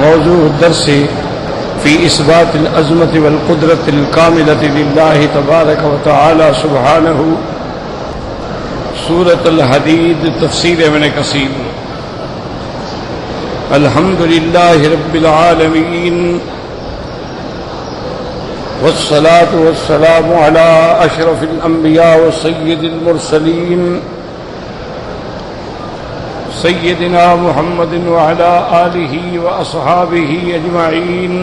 موضوع الدرس في إثبات العظمة والقدرة الكاملة لله تبارك وتعالى سبحانه سورة الحديد تفسير ابن كثير. الحمد لله رب العالمين والصلاة والسلام على أشرف الأنبياء وسيد المرسلين سيدنا محمد وعلى آله وأصحابه أجمعين.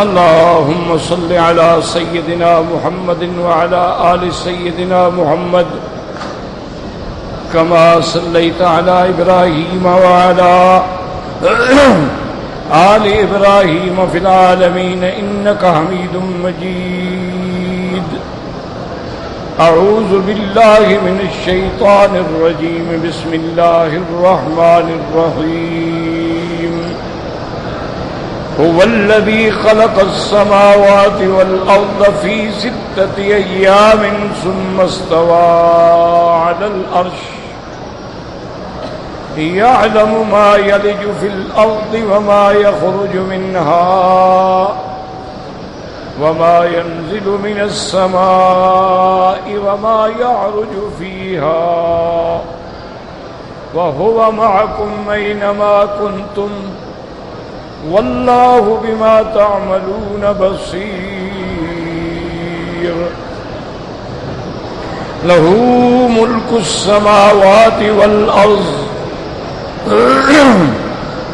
اللهم صل على سيدنا محمد وعلى آل سيدنا محمد كما صليت على إبراهيم وعلى آل إبراهيم في العالمين إنك حميد مجيد. أعوذ بالله من الشيطان الرجيم. بسم الله الرحمن الرحيم. هو الذي خلق السماوات والأرض في 6 أيام ثم استوى على العرش يعلم ما يلج في الأرض وما يخرج منها وما ينزل من السماء وما يعرج فيها وهو معكم أينما كنتم والله بما تعملون بصير. له ملك السماوات والأرض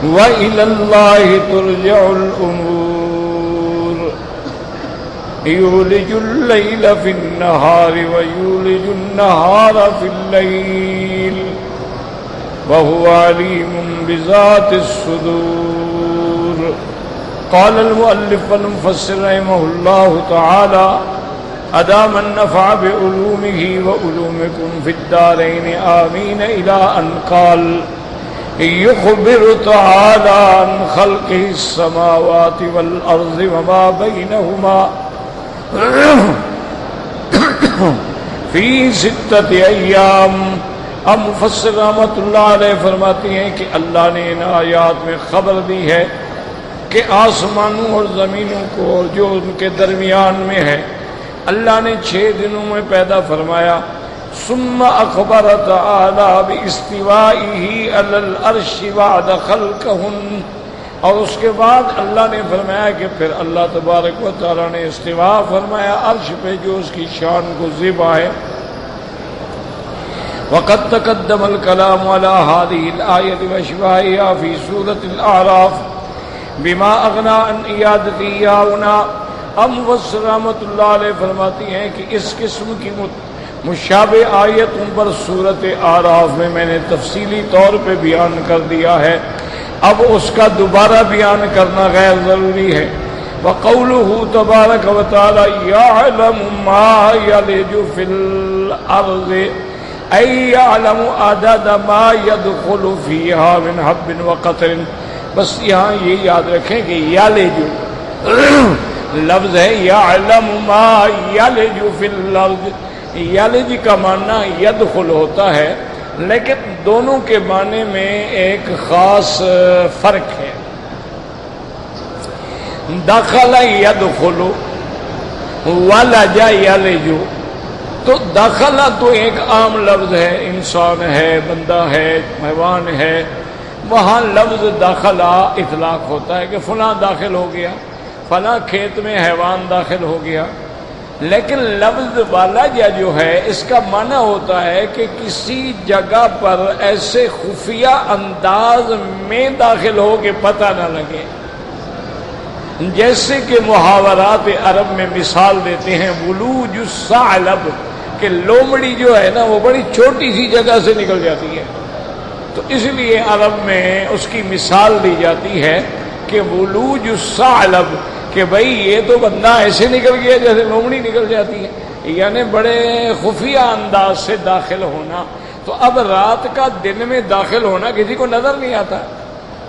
وإلى الله ترجع الأمور. يولج الليل في النهار ويولج النهار في الليل وهو عليم بذات الصدور. قال المؤلف والمفسر رحمه الله تعالى أدام النفع بعلومه وعلومكم في الدارين آمين، إلى أن قال يخبر تعالى عن خلقه السماوات والأرض وما بينهما في 6 أيام. اب مفسر رحمۃ اللہ علیہ فرماتے ہیں کہ اللہ نے ان آیات میں خبر دی ہے کہ آسمانوں اور زمینوں کو اور جو ان کے درمیان میں ہے اللہ نے 6 دنوں میں پیدا فرمایا. ثم اخبر تعالی باستوائه علی العرش بعد خلقهن، اور اس کے بعد اللہ نے فرمایا کہ پھر اللہ تبارک و تعالی نے استوا فرمایا عرش پہ جو اس کی شان کو زیبا ہے. وقد تقدم الكلام على هذه الآية وشبهها في سورة الأعراف بما أغنى عن إعادته هنا. اب مفسر رحمۃ اللہ علیہ فرماتی ہیں کہ اس قسم کی مشابہ آیتوں پر سورۃ اعراف میں میں نے تفصیلی طور پہ بیان کر دیا ہے، اب اس کا دوبارہ بیان کرنا غیر ضروری ہے. وقوله تبارک و تعالی یعلم ما یلج فی الارض ای یعلم عدد ما یدخل فیہا من حب وقطر. بس یہاں یہ یاد رکھیں کہ یلج لفظ ہے یعلم ما یلج فی الارض. یلج کا معنی یدخل ہوتا ہے، لیکن دونوں کے معنی میں ایک خاص فرق ہے. دخل یدخل ولج یلج. تو دخل تو ایک عام لفظ ہے، انسان ہے، بندہ ہے، حیوان ہے، وہاں لفظ دخل اطلاق ہوتا ہے کہ فلاں داخل ہو گیا، فلاں کھیت میں حیوان داخل ہو گیا. لیکن لفظ والجا جو ہے اس کا معنی ہوتا ہے کہ کسی جگہ پر ایسے خفیہ انداز میں داخل ہو کہ پتہ نہ لگے. جیسے کہ محاورات عرب میں مثال دیتے ہیں ولوج الثعلب، کہ لومڑی جو ہے نا وہ بڑی چھوٹی سی جگہ سے نکل جاتی ہے، تو اس لیے عرب میں اس کی مثال دی جاتی ہے کہ ولوج الثعلب، کہ بھئی یہ تو بندہ ایسے نکل گیا جیسے لومڑی نکل جاتی ہے، یعنی بڑے خفیہ انداز سے داخل ہونا. تو اب رات کا دن میں داخل ہونا کسی کو نظر نہیں آتا،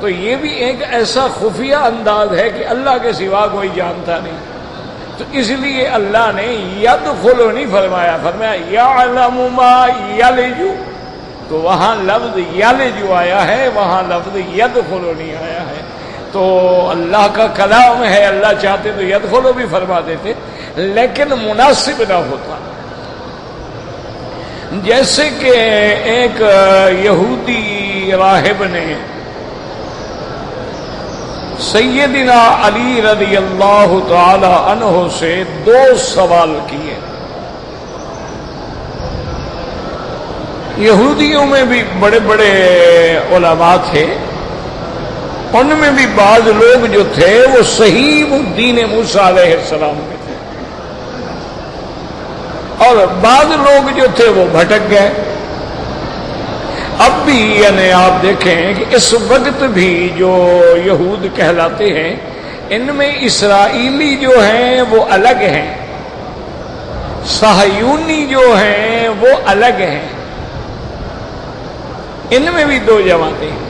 تو یہ بھی ایک ایسا خفیہ انداز ہے کہ اللہ کے سوا کوئی جانتا نہیں. تو اس لیے اللہ نے یدخل نہیں فرمایا، فرمایا یعلم ما یلج، تو وہاں لفظ یل جو آیا ہے وہاں لفظ یدخلو نہیں آیا ہے. تو اللہ کا کلام ہے، اللہ چاہتے تو یدخلو بھی فرما دیتے، لیکن مناسب نہ ہوتا. جیسے کہ ایک یہودی راہب نے سیدنا علی رضی اللہ تعالی عنہ سے 2 سوال کیے. یہودیوں میں بھی بڑے بڑے علماء تھے، ان میں بھی بعض لوگ جو تھے وہ صحیح دین موسیٰ علیہ السلام کے تھے، اور بعض لوگ جو تھے وہ بھٹک گئے. اب بھی یعنی آپ دیکھیں کہ اس وقت بھی جو یہود کہلاتے ہیں ان میں اسرائیلی جو ہیں وہ الگ ہیں، صہیونی جو ہیں وہ الگ ہیں. ان میں بھی 2 جماعتیں ہیں.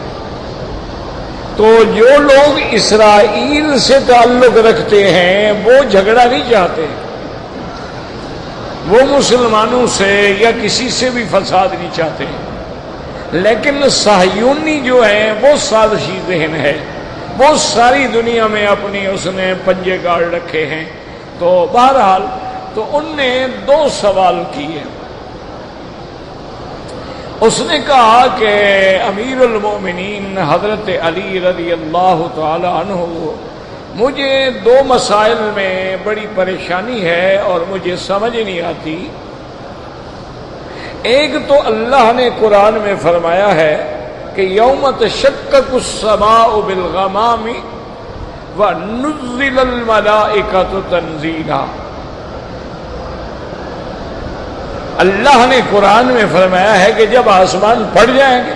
تو جو لوگ اسرائیل سے تعلق رکھتے ہیں وہ جھگڑا نہیں چاہتے، وہ مسلمانوں سے یا کسی سے بھی فساد نہیں چاہتے. لیکن صہیونی جو ہیں وہ سازشی ذہن ہے، وہ ساری دنیا میں اپنی اس نے پنجے گاڑ رکھے ہیں. تو بہرحال تو ان نے 2 سوال کیے. اس نے کہا کہ امیر المومنین حضرت علی رضی اللہ تعالی عنہ، مجھے 2 مسائل میں بڑی پریشانی ہے اور مجھے سمجھ نہیں آتی. ایک تو اللہ نے قرآن میں فرمایا ہے کہ یوم تشقق السماء بالغمام ونزل الملائکۃ تنزیلا. اللہ نے قرآن میں فرمایا ہے کہ جب آسمان پھٹ جائیں گے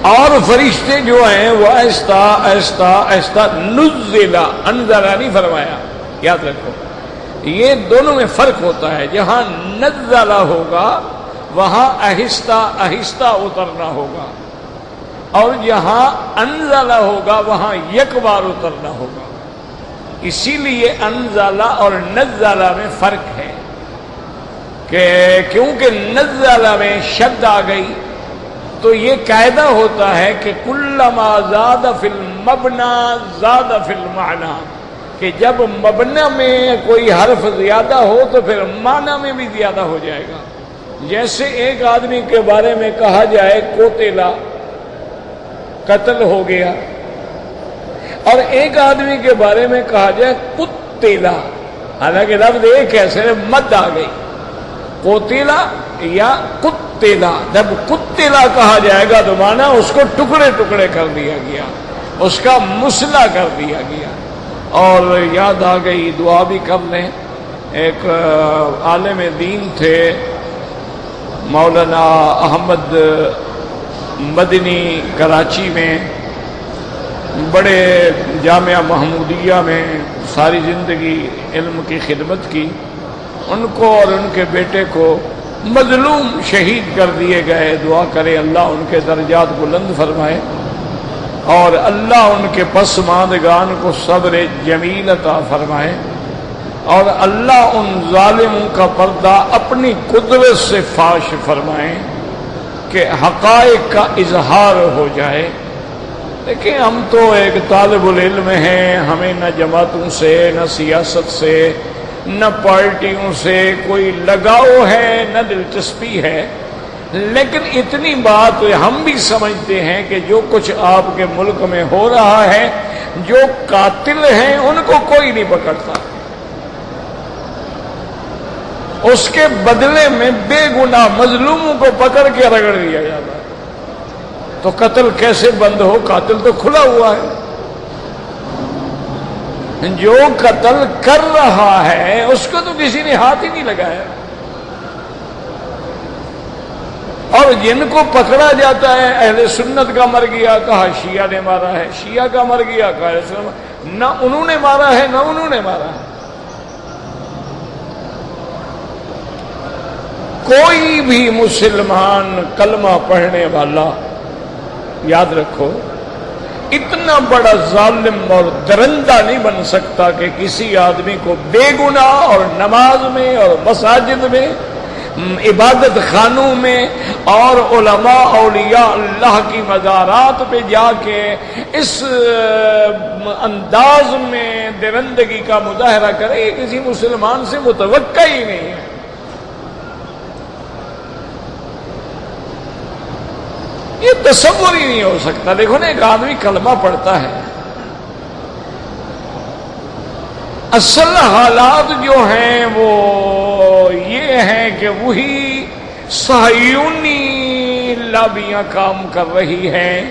اور فرشتے جو ہیں وہ آہستہ آہستہ آہستہ نزلا، انزلا نہیں فرمایا، یاد رکھو یہ دونوں میں فرق ہوتا ہے. جہاں نزلا ہوگا وہاں آہستہ آہستہ اترنا ہوگا، اور جہاں انزلا ہوگا وہاں یک بار اترنا ہوگا. اسی لیے انزلا اور نزلا میں فرق ہے کہ کیونکہ نزلا میں شد آ گئی تو یہ قاعدہ ہوتا ہے کہ کلما زاد فی المبنا زاد فی المعنی، کہ جب مبنا میں کوئی حرف زیادہ ہو تو پھر معنی میں بھی زیادہ ہو جائے گا. جیسے ایک آدمی کے بارے میں کہا جائے قتل، قتل ہو گیا، اور ایک آدمی کے بارے میں کہا جائے قتل، حالانکہ لفظ ایک ہے صرف مد آ گئی، قتل یا قتل. جب قتل کہا جائے گا تو معنی اس کو ٹکڑے ٹکڑے کر دیا گیا، اس کا مسئلہ کر دیا گیا. اور یاد آ گئی، دعا بھی کر لیں. ایک عالم دین تھے مولانا احمد مدنی، کراچی میں بڑے جامعہ محمودیہ میں ساری زندگی علم کی خدمت کی. ان کو اور ان کے بیٹے کو مظلوم شہید کر دیے گئے. دعا کرے اللہ ان کے درجات بلند فرمائے اور اللہ ان کے پسماندگان کو صبر جمیل عطا فرمائے، اور اللہ ان ظالموں کا پردہ اپنی قدرت سے فاش فرمائے کہ حقائق کا اظہار ہو جائے. دیکھیں ہم تو ایک طالب العلم ہیں، ہمیں نہ جماعتوں سے، نہ سیاست سے، نہ پارٹیوں سے کوئی لگاؤ ہے، نہ دلچسپی ہے. لیکن اتنی بات ہم بھی سمجھتے ہیں کہ جو کچھ آپ کے ملک میں ہو رہا ہے، جو قاتل ہیں ان کو کوئی نہیں پکڑتا، اس کے بدلے میں بے گناہ مظلوموں کو پکڑ کے رگڑ دیا جاتا ہے. تو قتل کیسے بند ہو؟ قاتل تو کھلا ہوا ہے. جو قتل کر رہا ہے اس کو تو کسی نے ہاتھ ہی نہیں لگایا، اور جن کو پکڑا جاتا ہے اہل سنت کا مر گیا کہا شیعہ نے مارا ہے، شیعہ کا مر گیا کہا اہل سنت، نہ انہوں نے مارا ہے نہ انہوں نے مارا ہے. کوئی بھی مسلمان کلمہ پڑھنے والا، یاد رکھو، اتنا بڑا ظالم اور درندہ نہیں بن سکتا کہ کسی آدمی کو بے گناہ اور نماز میں اور مساجد میں عبادت خانوں میں اور علماء اولیاء اللہ کی مزارات پہ جا کے اس انداز میں درندگی کا مظاہرہ کرے، یہ کسی مسلمان سے متوقع ہی نہیں ہے۔ یہ تصور ہی نہیں ہو سکتا۔ دیکھو نا، ایک آدمی کلمہ پڑھتا ہے، اصل حالات جو ہیں وہ یہ ہیں کہ وہی صہیونی لابیاں کام کر رہی ہیں۔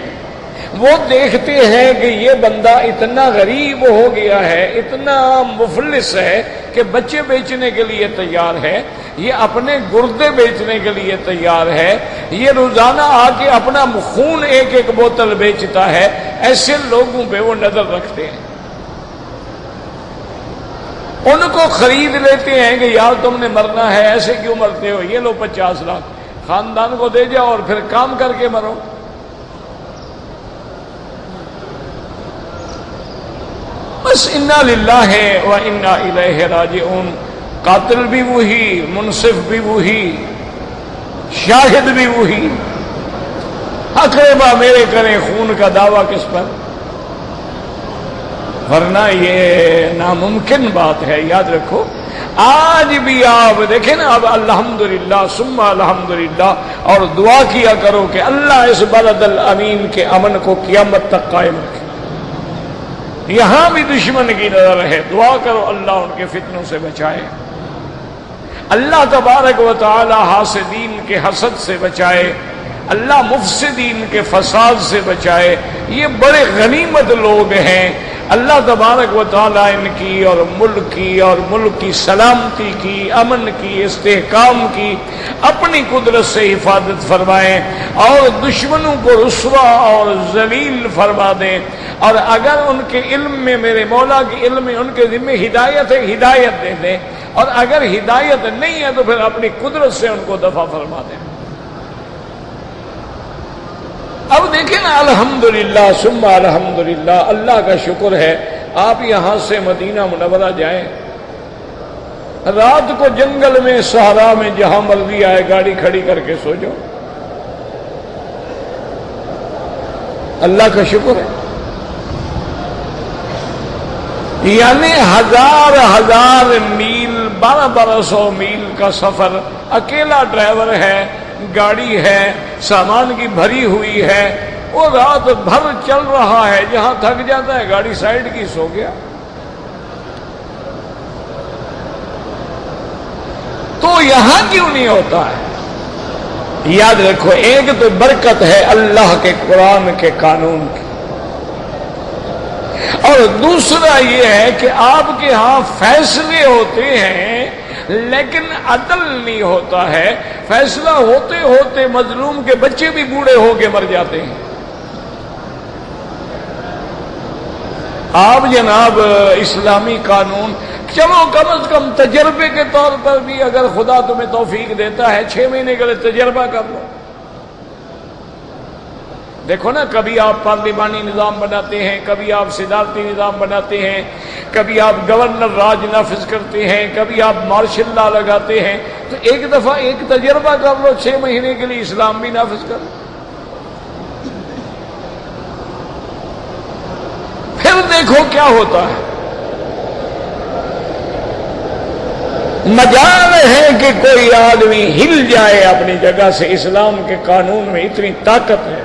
وہ دیکھتے ہیں کہ یہ بندہ اتنا غریب ہو گیا ہے، اتنا مفلس ہے کہ بچے بیچنے کے لیے تیار ہے، یہ اپنے گردے بیچنے کے لیے تیار ہے، یہ روزانہ آ کے اپنا خون ایک ایک بوتل بیچتا ہے۔ ایسے لوگوں پہ وہ نظر رکھتے ہیں، ان کو خرید لیتے ہیں کہ یار تم نے مرنا ہے، ایسے کیوں مرتے ہو، یہ لو 50 لاکھ خاندان کو دے جاؤ اور پھر کام کر کے مرو۔ بس انا للہ و انا الیہ راجعون۔ قاتل بھی وہی، منصف بھی وہی، شاہد بھی وہی۔ اقربا میرے کریں خون کا دعویٰ کس پر؟ ورنہ یہ ناممکن بات ہے۔ یاد رکھو، آج بھی آپ دیکھیں نا، اب الحمدللہ ثم الحمدللہ، اور دعا کیا کرو کہ اللہ اس بلد الامین کے امن کو قیامت تک قائم رکھے۔ یہاں بھی دشمن کی نظر ہے، دعا کرو اللہ ان کے فتنوں سے بچائے، اللہ تبارک و تعالی حاسدین کے حسد سے بچائے، اللہ مفسدین کے فساد سے بچائے۔ یہ بڑے غنیمت لوگ ہیں، اللہ تبارک و تعالی ان کی اور ملک کی سلامتی کی، امن کی، استحکام کی اپنی قدرت سے حفاظت فرمائیں اور دشمنوں کو رسوا اور ذلیل فرما دیں۔ اور اگر ان کے علم میں، میرے مولا کے علم میں ان کے ذمہ ہدایت ہے، ہدایت دے دیں، اور اگر ہدایت نہیں ہے تو پھر اپنی قدرت سے ان کو دفع فرما دیں۔ اب دیکھیں نا، الحمدللہ ثم الحمدللہ، اللہ کا شکر ہے۔ آپ یہاں سے مدینہ منورہ جائیں، رات کو جنگل میں، صحرا میں، جہاں مرضی آئے گاڑی کھڑی کر کے سو جاؤ، اللہ کا شکر ہے۔ یعنی ہزار میل، 1200 میل کا سفر، اکیلا ڈرائیور ہے، گاڑی ہے، سامان کی بھری ہوئی ہے، وہ رات بھر چل رہا ہے، جہاں تھک جاتا ہے گاڑی سائڈ کی، سو گیا۔ تو یہاں کیوں نہیں ہوتا ہے؟ یاد رکھو، ایک تو برکت ہے اللہ کے قرآن کے قانون کی، اور دوسرا یہ ہے کہ آپ کے ہاں فیصلے ہوتے ہیں لیکن عدل نہیں ہوتا ہے۔ فیصلہ ہوتے ہوتے مظلوم کے بچے بھی بوڑھے ہو کے مر جاتے ہیں۔ آپ جناب اسلامی قانون، چلو کم از کم تجربے کے طور پر بھی اگر خدا تمہیں توفیق دیتا ہے 6 مہینے کے لیے تجربہ کر لو۔ دیکھو نا، کبھی آپ پارلیمانی نظام بناتے ہیں، کبھی آپ صدارتی نظام بناتے ہیں، کبھی آپ گورنر راج نافذ کرتے ہیں، کبھی آپ مارشل لا لگاتے ہیں، تو ایک دفعہ ایک تجربہ کر لو، 6 مہینے کے لیے اسلام بھی نافذ کر لو، پھر دیکھو کیا ہوتا ہے۔ مجال ہے کہ کوئی آدمی ہل جائے اپنی جگہ سے، اسلام کے قانون میں اتنی طاقت ہے۔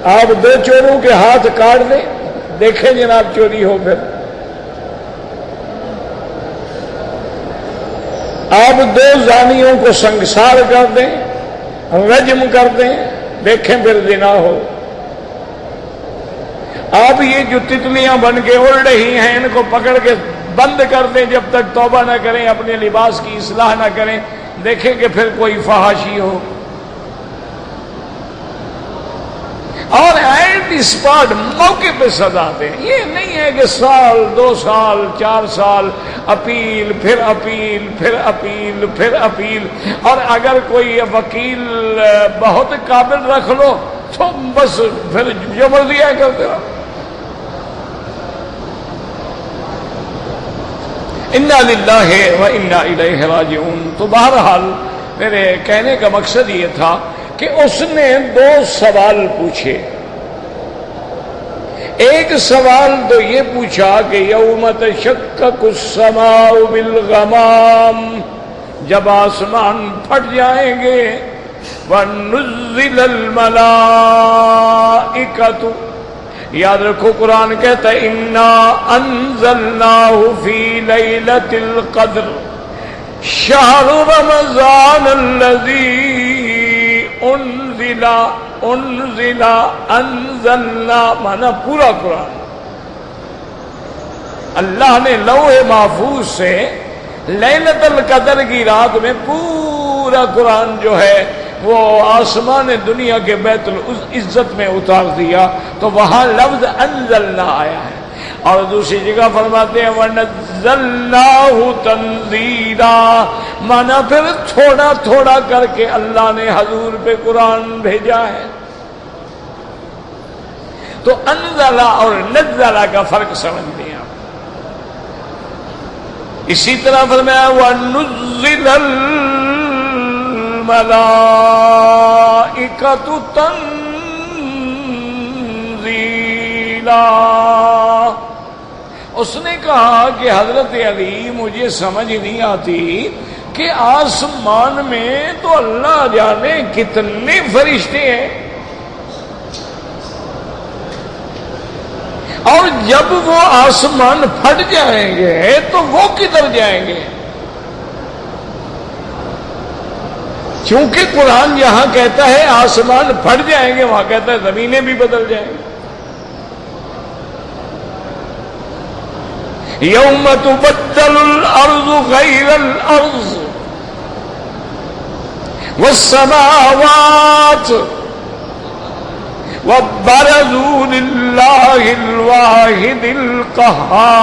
آپ 2 چوروں کے ہاتھ کاٹ دیں، دیکھیں جناب چوری ہو پھر۔ آپ 2 زانیوں کو سنگسار کر دیں، رجم کر دیں، دیکھیں پھر زنا ہو۔ آپ یہ جو تتلیاں بن کے اڑ رہی ہیں، ان کو پکڑ کے بند کر دیں، جب تک توبہ نہ کریں، اپنے لباس کی اصلاح نہ کریں، دیکھیں کہ پھر کوئی فحاشی ہو۔ اور ایٹ دی اسپاٹ، موقع پہ سزا دیں۔ یہ نہیں ہے کہ سال 2 سال 4 سال اپیل، پھر اپیل، پھر اپیل، پھر اپیل، اور اگر کوئی وکیل بہت قابل رکھ لو تو بس پھر جو مرضی ہے کرتے رہو۔ انا للہ و انا الیہ راجعون۔ تو بہرحال میرے کہنے کا مقصد یہ تھا کہ اس نے دو سوال پوچھے۔ ایک سوال تو یہ پوچھا کہ یوم تشقق السماء بالغمام، جب آسمان پھٹ جائیں گے، وَنُزِّلَ الْمَلَائِكَةُ، یاد رکھو قرآن کہتا ہے اِنَّا أَنزَلْنَاهُ فِي لَيْلَةِ الْقَدْرِ شَهْرُ رَمَضَانَ الَّذِي انزلنا مانا پورا قرآن۔ اللہ نے لوح محفوظ سے لیلۃ القدر کی رات میں پورا قرآن جو ہے وہ آسمان دنیا کے بیت العزت میں اتار دیا، تو وہاں لفظ انزلنا آیا ہے۔ اور دوسری جگہ فرماتے ہیں وَنَزَّلْنَاهُ تَنزِيلًا، مانا پھر تھوڑا تھوڑا کر کے اللہ نے حضور پہ قرآن بھیجا ہے۔ تو انزلہ اور نزلہ کا فرق سمجھ لیں آپ۔ اسی طرح فرمایا وَنُزِّلَ الْمَلَائِكَةُ تَنزِيلًا۔ اس نے کہا کہ حضرت علی مجھے سمجھ نہیں آتی کہ آسمان میں تو اللہ جانے کتنے فرشتے ہیں، اور جب وہ آسمان پھٹ جائیں گے تو وہ کدھر جائیں گے؟ چونکہ قرآن یہاں کہتا ہے آسمان پھٹ جائیں گے، وہاں کہتا ہے زمینیں بھی بدل جائیں گی۔ یوم تبدل الارض غیر الارض والسماوات وبرزوا للہ الواحد القہار۔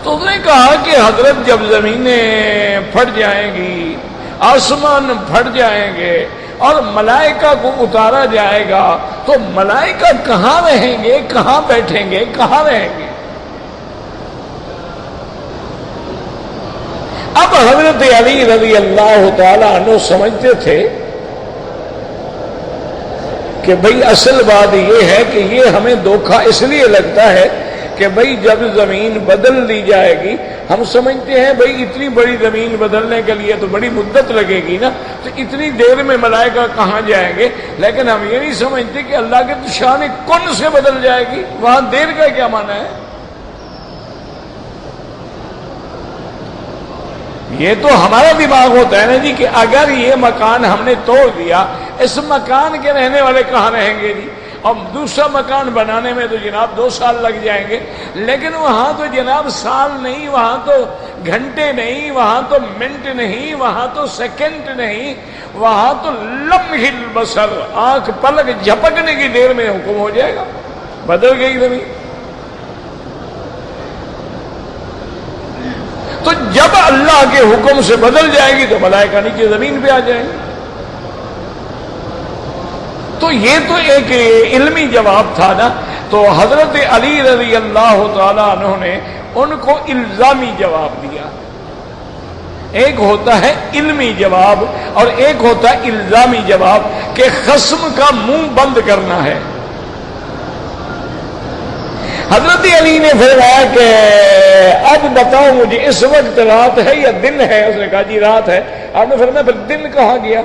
تو اس نے کہا کہ حضرت جب زمینیں پھٹ جائیں گی، آسمان پھٹ جائیں گے اور ملائکہ کو اتارا جائے گا، تو ملائکہ کہاں رہیں گے، کہاں بیٹھیں گے، کہاں رہیں گے؟ اب حضرت علی رضی اللہ تعالی عنہ سمجھتے تھے کہ بھئی اصل بات یہ ہے کہ یہ ہمیں دھوکہ اس لیے لگتا ہے کہ بھئی جب زمین بدل دی جائے گی، ہم سمجھتے ہیں بھئی اتنی بڑی زمین بدلنے کے لیے تو بڑی مدت لگے گی نا، تو اتنی دیر میں ملائکہ کہاں جائیں گے؟ لیکن ہم یہ نہیں سمجھتے کہ اللہ کے شان کن سے بدل جائے گی، وہاں دیر کا کیا معنی ہے؟ یہ تو ہمارا دماغ ہوتا ہے نا جی کہ اگر یہ مکان ہم نے توڑ دیا، اس مکان کے رہنے والے کہاں رہیں گے جی؟ اب دوسرا مکان بنانے میں تو جناب 2 سال لگ جائیں گے، لیکن وہاں تو جناب سال نہیں، وہاں تو گھنٹے نہیں، وہاں تو منٹ نہیں، وہاں تو سیکنڈ نہیں، وہاں تو لمح البصر، آنکھ پلک جھپکنے کی دیر میں حکم ہو جائے گا، بدل گئی زمین۔ تو جب اللہ کے حکم سے بدل جائے گی تو ملائکہ نیچے زمین پہ آ جائیں گے۔ تو یہ تو ایک علمی جواب تھا نا۔ تو حضرت علی رضی اللہ تعالی عنہ نے ان کو الزامی جواب دیا۔ ایک ہوتا ہے علمی جواب اور ایک ہوتا ہے الزامی جواب کہ خصم کا منہ بند کرنا ہے۔ حضرت علی نے فرمایا کہ اب بتاؤ مجھے اس وقت رات ہے یا دن ہے؟ اس نے کہا جی رات ہے۔ آپ نے فرمایا پھر دن کہاں گیا؟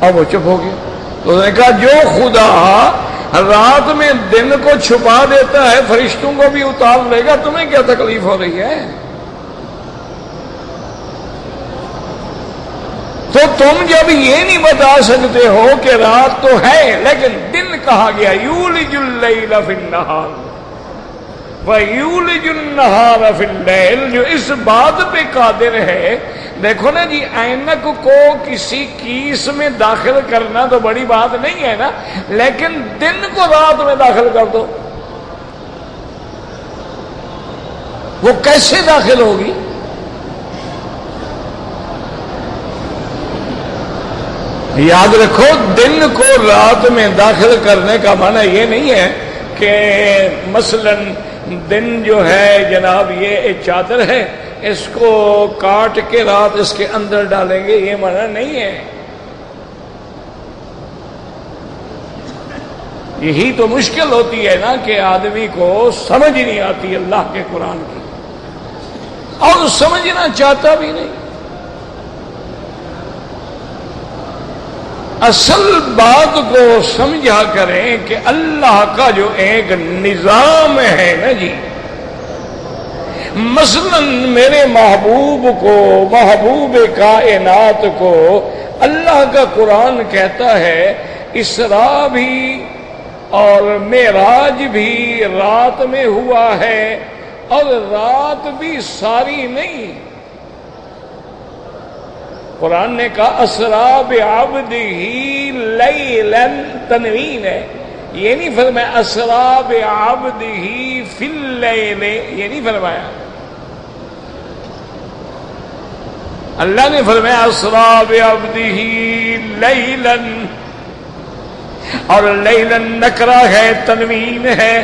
اب وہ چپ ہو گیا۔ تو اس نے کہا جو خدا رات میں دن کو چھپا دیتا ہے فرشتوں کو بھی اتار لے گا، تمہیں کیا تکلیف ہو رہی ہے؟ تو تم جب یہ نہیں بتا سکتے ہو کہ رات تو ہے لیکن دن کہاں گیا؟ یولج اللیل فی النہار وَيُولِجُ النَّهَارَ فِي اللَّيْلِ، جو اس بات پہ قادر ہے۔ دیکھو نا جی، اینک کو کسی کیس میں داخل کرنا تو بڑی بات نہیں ہے نا، لیکن دن کو رات میں داخل کر دو، وہ کیسے داخل ہوگی؟ یاد رکھو دن کو رات میں داخل کرنے کا معنی یہ نہیں ہے کہ مثلا دن جو ہے جناب یہ ایک چادر ہے، اس کو کاٹ کے رات اس کے اندر ڈالیں گے، یہ معنی نہیں ہے۔ یہی تو مشکل ہوتی ہے نا کہ آدمی کو سمجھ نہیں آتی اللہ کے قرآن کی، اور سمجھنا چاہتا بھی نہیں۔ اصل بات کو سمجھا کریں کہ اللہ کا جو ایک نظام ہے نا جی، مثلا میرے محبوب کو، محبوب کائنات کو اللہ کا قرآن کہتا ہے اسراء بھی اور معراج بھی رات میں ہوا ہے، اور رات بھی ساری نہیں۔ قرآن نے کہا اسریٰ بعبدہ لیلا، تنوین ہے، یہ نہیں فرمایا اسریٰ بعبدہ فی اللیل، یہ نہیں فرمایا۔ اللہ نے فرمایا اسریٰ بعبدہ لیلا، اور لیلا نکرہ ہے، تنوین ہے،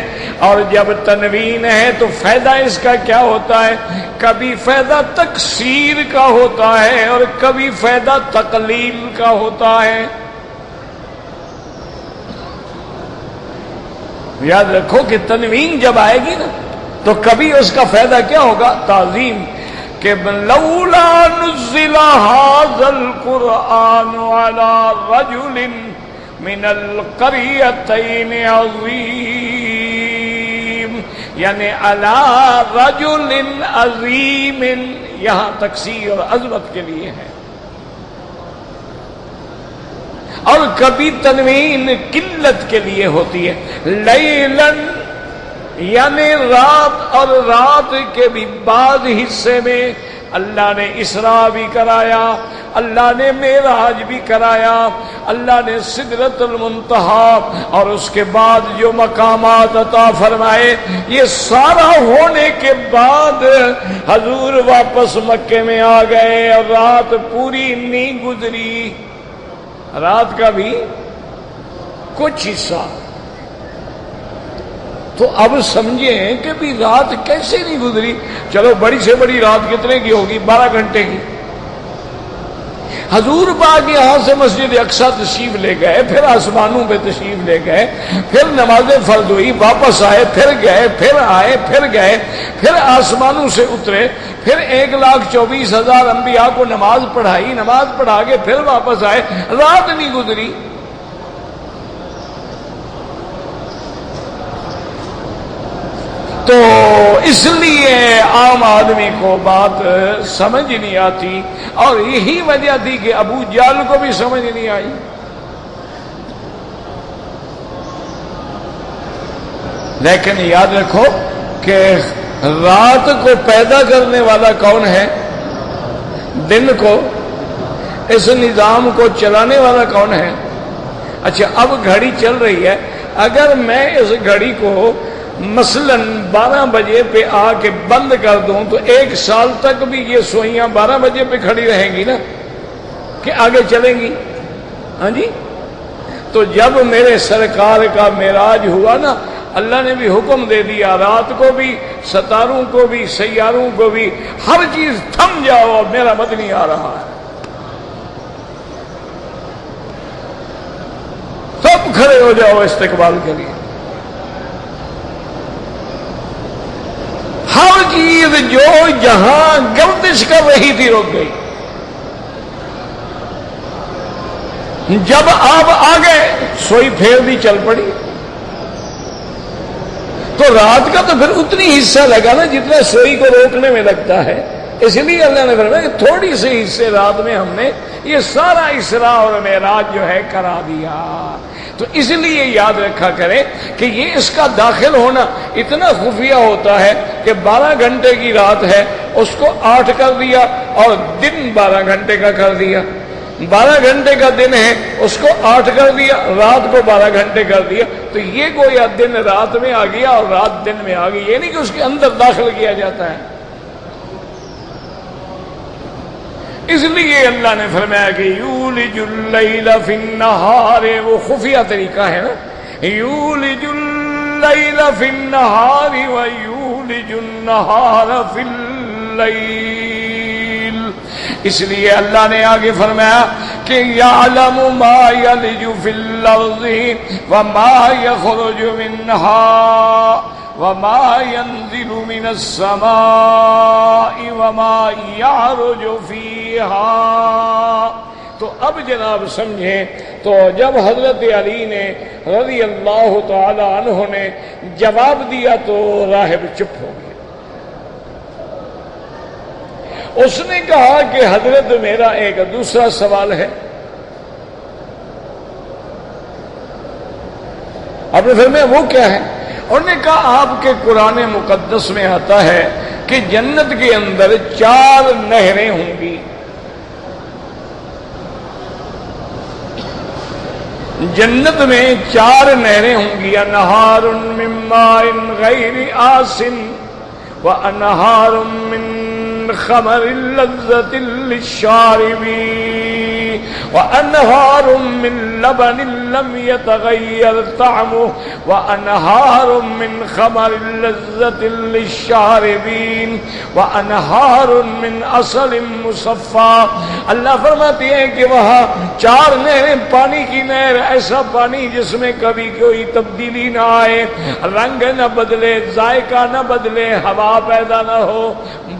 اور جب تنوین ہے تو فائدہ اس کا کیا ہوتا ہے؟ کبھی فائدہ تکسیر کا ہوتا ہے اور کبھی فائدہ تقلیل کا ہوتا ہے۔ یاد رکھو کہ تنوین جب آئے گی نا تو کبھی اس کا فائدہ کیا ہوگا؟ تعظیم، کہ لولا نزل ھذا القرآن علی رجل من القریتین عظیم، یعنی علی رجل عظیم، یہاں تکسیر اور عظمت کے لیے ہے۔ اور کبھی تنوین قلت کے لیے ہوتی ہے، لیلاً یعنی رات، اور رات کے بھی بعض حصے میں اللہ نے اسراء بھی کرایا، اللہ نے معراج بھی کرایا، اللہ نے سدرۃ المنتہی اور اس کے بعد جو مقامات عطا فرمائے، یہ سارا ہونے کے بعد حضور واپس مکے میں آ گئے اور رات پوری نہیں گزری، رات کا بھی کچھ حصہ۔ تو اب سمجھیں کہ بھی رات کیسے نہیں گزری؟ چلو بڑی سے بڑی رات کتنے کی ہوگی؟ 12 گھنٹے کی۔ حضور پاک یہاں سے مسجد اقصی تشریف لے گئے، پھر آسمانوں پہ تشریف لے گئے، پھر نماز فرض ہوئی، واپس آئے، پھر گئے، پھر آئے، پھر گئے، پھر آسمانوں سے اترے، پھر 1,24,000 انبیاء کو نماز پڑھائی، نماز پڑھا کے پھر واپس آئے، رات نہیں گزری۔ تو اس لیے عام آدمی کو بات سمجھ نہیں آتی، اور یہی وجہ تھی کہ ابو جہل کو بھی سمجھ نہیں آئی۔ لیکن یاد رکھو کہ رات کو پیدا کرنے والا کون ہے؟ دن کو، اس نظام کو چلانے والا کون ہے؟ اچھا اب گھڑی چل رہی ہے، اگر میں اس گھڑی کو مثلا 12 بجے پہ آ کے بند کر دوں تو 1 سال تک بھی یہ سوئیاں 12 بجے پہ کھڑی رہیں گی نا، کہ آگے چلیں گی؟ ہاں جی۔ تو جب میرے سرکار کا معراج ہوا نا، اللہ نے بھی حکم دے دیا رات کو بھی، ستاروں کو بھی، سیاروں کو بھی، ہر چیز تھم جاؤ، اب میرا مدنی آ رہا ہے۔ سب کھڑے ہو جاؤ استقبال کے لیے۔ ہر چیز جو جہاں گردش کر رہی تھی رک گئی۔ جب آپ آ گئے سوئی پھیر دی چل پڑی۔ تو رات کا تو پھر اتنی حصہ لگا نا جتنا سوئی کو روکنے میں لگتا ہے، اس لیے اللہ نے فرمایا کہ تھوڑی سی حصے رات میں ہم نے یہ سارا اسراء اور معراج جو ہے کرا دیا۔ تو اس لیے یاد رکھا کریں کہ یہ اس کا داخل ہونا اتنا خفیہ ہوتا ہے کہ 12 گھنٹے کی رات ہے اس کو 8 کر دیا، اور دن 12 گھنٹے کا کر دیا۔ 12 گھنٹے کا دن ہے اس کو 8 کر دیا، رات کو 12 گھنٹے کر دیا، تو یہ گویا دن رات میں آ گیا اور رات دن میں آ گئی، یہ نہیں کہ اس کے اندر داخل کیا جاتا ہے۔ اس لیے اللہ نے فرمایا کہ یولج اللیل فی النہار، وہ خفیہ طریقہ ہے نا، یولج اللیل فی النہار ویولج النہار فی اللیل۔ اس لیے اللہ نے آگے فرمایا کہ یعلم ما یلج فی الارض وما یخرج منہا وما ينزل من السماء وما يعرج فيها۔ تو اب جناب سمجھیں، تو جب حضرت علی نے رضی اللہ تعالی عنہ نے جواب دیا تو راہب چپ ہو گیا۔ اس نے کہا کہ حضرت میرا ایک دوسرا سوال ہے۔ اب نے فرمایا وہ کیا ہے؟ انہوں نے کہا آپ کے قرآن مقدس میں آتا ہے کہ جنت کے اندر 4 نہریں ہوں گی۔ جنت میں 4 نہریں ہوں گی، انہار من ماء غیر آسن وانہار من خمر لذۃ للشاربین وانہار من لبن لم يتغیر طعمه وانہار من خمر لذۃ للشاربین وانہار من عسل مصفى۔ اللہ فرماتے ہیں کہ وہاں 4 نہریں، پانی کی نہر، ایسا پانی جس میں کبھی کوئی تبدیلی نہ آئے، رنگ نہ بدلے، ذائقہ نہ بدلے، ہوا پیدا نہ ہو،